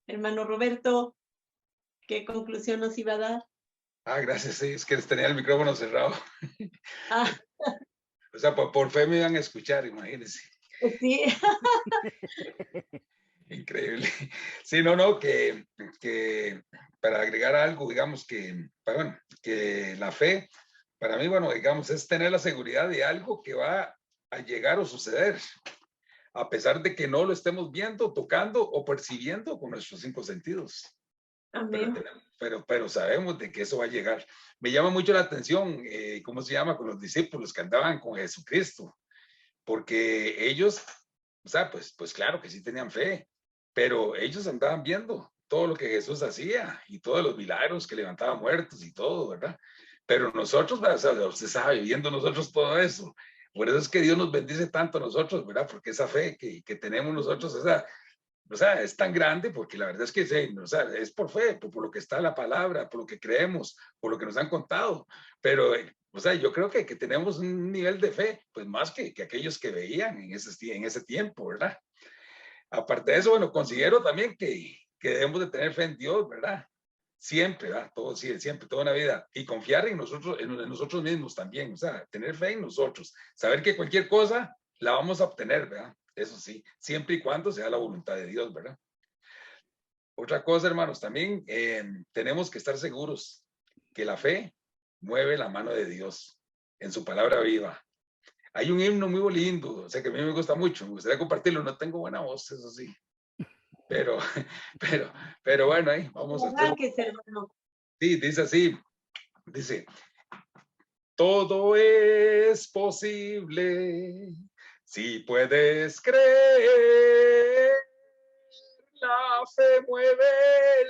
Speaker 1: Hermano Roberto, ¿qué conclusión nos iba a dar?
Speaker 2: Gracias, sí, es que tenía el micrófono cerrado.
Speaker 1: Ah.
Speaker 2: O sea, por fe me iban a escuchar, imagínense.
Speaker 1: Sí.
Speaker 2: Increíble. Sí, no, que para agregar algo, digamos que la fe, para mí, digamos, es tener la seguridad de algo que va a llegar o suceder, a pesar de que no lo estemos viendo, tocando o percibiendo con nuestros 5 sentidos.
Speaker 1: Amén.
Speaker 2: Pero sabemos de que eso va a llegar. Me llama mucho la atención, ¿cómo se llama? Con los discípulos que andaban con Jesucristo, porque ellos, o sea, pues claro que sí tenían fe, pero ellos andaban viendo todo lo que Jesús hacía y todos los milagros que levantaba muertos y todo, ¿verdad? Pero nosotros, o sea, usted sabe, viendo nosotros todo eso. Por eso es que Dios nos bendice tanto a nosotros, ¿verdad? Porque esa fe que tenemos nosotros, o sea, es tan grande porque la verdad es que sí, o sea, es por fe, por lo que está la palabra, por lo que creemos, por lo que nos han contado. Pero, o sea, yo creo que tenemos un nivel de fe, pues más que aquellos que veían en ese tiempo, ¿verdad? Aparte de eso, considero también que debemos de tener fe en Dios, ¿verdad? Siempre, ¿verdad? Siempre, toda una vida. Y confiar en nosotros mismos también, o sea, tener fe en nosotros. Saber que cualquier cosa la vamos a obtener, ¿verdad? Eso sí, siempre y cuando sea la voluntad de Dios, ¿verdad? Otra cosa, hermanos, también tenemos que estar seguros que la fe mueve la mano de Dios en su palabra viva. Hay un himno muy lindo, o sea, que a mí me gusta mucho, me gustaría compartirlo, no tengo buena voz, eso sí. Pero bueno, ahí vamos a hacer. Sí, dice así, dice, todo es posible si puedes creer. La fe mueve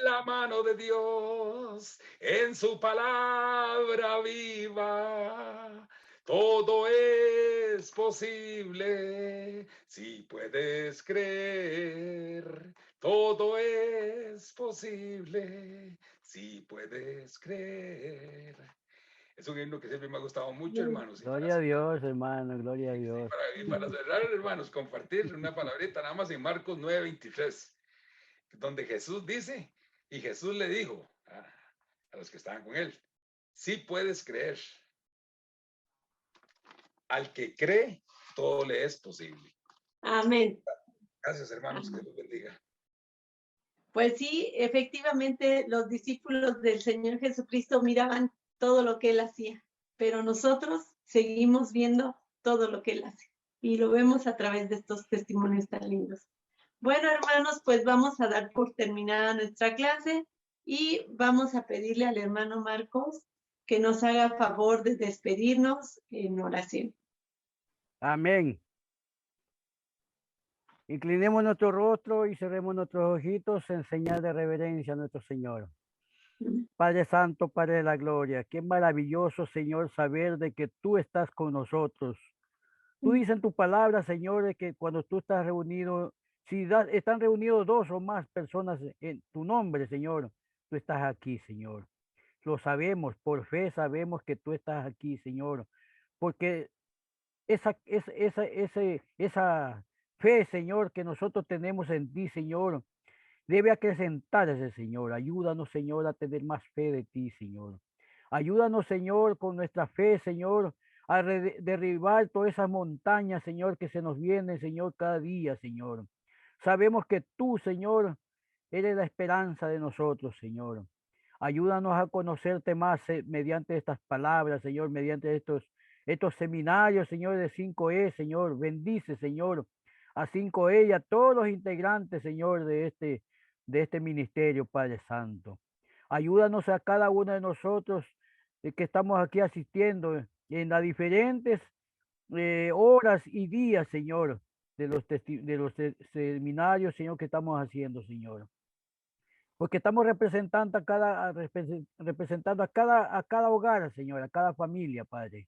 Speaker 2: la mano de Dios en su palabra viva. Todo es posible si puedes creer. Todo es posible si puedes creer. Es un himno que siempre me ha gustado mucho, hermanos.
Speaker 3: Gloria a Dios, hermano, gloria a Dios.
Speaker 2: Para cerrar, hermanos, compartir una palabrita nada más en Marcos 9:23, donde Jesús dice, y Jesús le dijo a los que estaban con él, sí puedes creer. Al que cree, todo le es posible.
Speaker 1: Amén.
Speaker 2: Gracias, hermanos, que los bendiga.
Speaker 1: Pues sí, efectivamente, los discípulos del Señor Jesucristo miraban todo lo que Él hacía, pero nosotros seguimos viendo todo lo que Él hace. Y lo vemos a través de estos testimonios tan lindos. Bueno, hermanos, pues vamos a dar por terminada nuestra clase y vamos a pedirle al hermano Marcos que nos haga favor de despedirnos en oración.
Speaker 3: Amén. Inclinemos nuestro rostro y cerremos nuestros ojitos en señal de reverencia a nuestro Señor. Padre Santo, Padre de la Gloria, qué maravilloso, Señor, saber de que tú estás con nosotros. Tú dices en tu palabra, Señor, de que cuando tú estás reunido, si están reunidos 2 o más personas en tu nombre, Señor, tú estás aquí, Señor. Lo sabemos, por fe sabemos que tú estás aquí, Señor, porque esa fe, Señor, que nosotros tenemos en ti, Señor, debe acrecentarse, Señor. Ayúdanos, Señor, a tener más fe de ti, Señor. Ayúdanos, Señor, con nuestra fe, Señor, a derribar todas esas montañas, Señor, que se nos vienen, Señor, cada día, Señor. Sabemos que tú, Señor, eres la esperanza de nosotros, Señor. Ayúdanos a conocerte más mediante estas palabras, Señor, mediante estos seminarios, Señor, de 5E, Señor. Bendice, Señor, a 5E y a todos los integrantes, Señor, de este ministerio, Padre Santo. Ayúdanos a cada uno de nosotros que estamos aquí asistiendo en las diferentes horas y días, Señor, de los seminarios, Señor, que estamos haciendo, Señor. Porque estamos representando a cada hogar, Señor, a cada familia, Padre.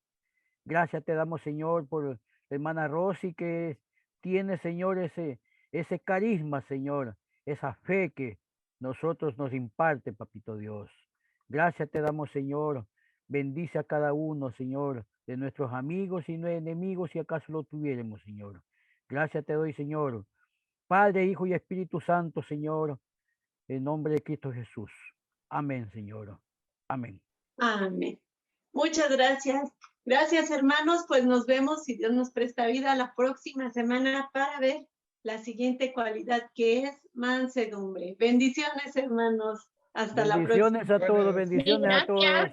Speaker 3: Gracias te damos, Señor, por la hermana Rosy, que tiene, Señor, ese carisma, Señor, esa fe que nosotros nos imparte, Papito Dios. Gracias te damos, Señor. Bendice a cada uno, Señor, de nuestros amigos y no enemigos, si acaso lo tuviéramos, Señor. Gracias te doy, Señor. Padre, Hijo y Espíritu Santo, Señor, en nombre de Cristo Jesús. Amén, Señor. Amén.
Speaker 1: Amén. Muchas gracias. Gracias, hermanos. Pues nos vemos, si Dios nos presta vida, la próxima semana para ver la siguiente cualidad, que es mansedumbre. Bendiciones, hermanos. Hasta la próxima.
Speaker 3: Bendiciones a todos, bendiciones a todos.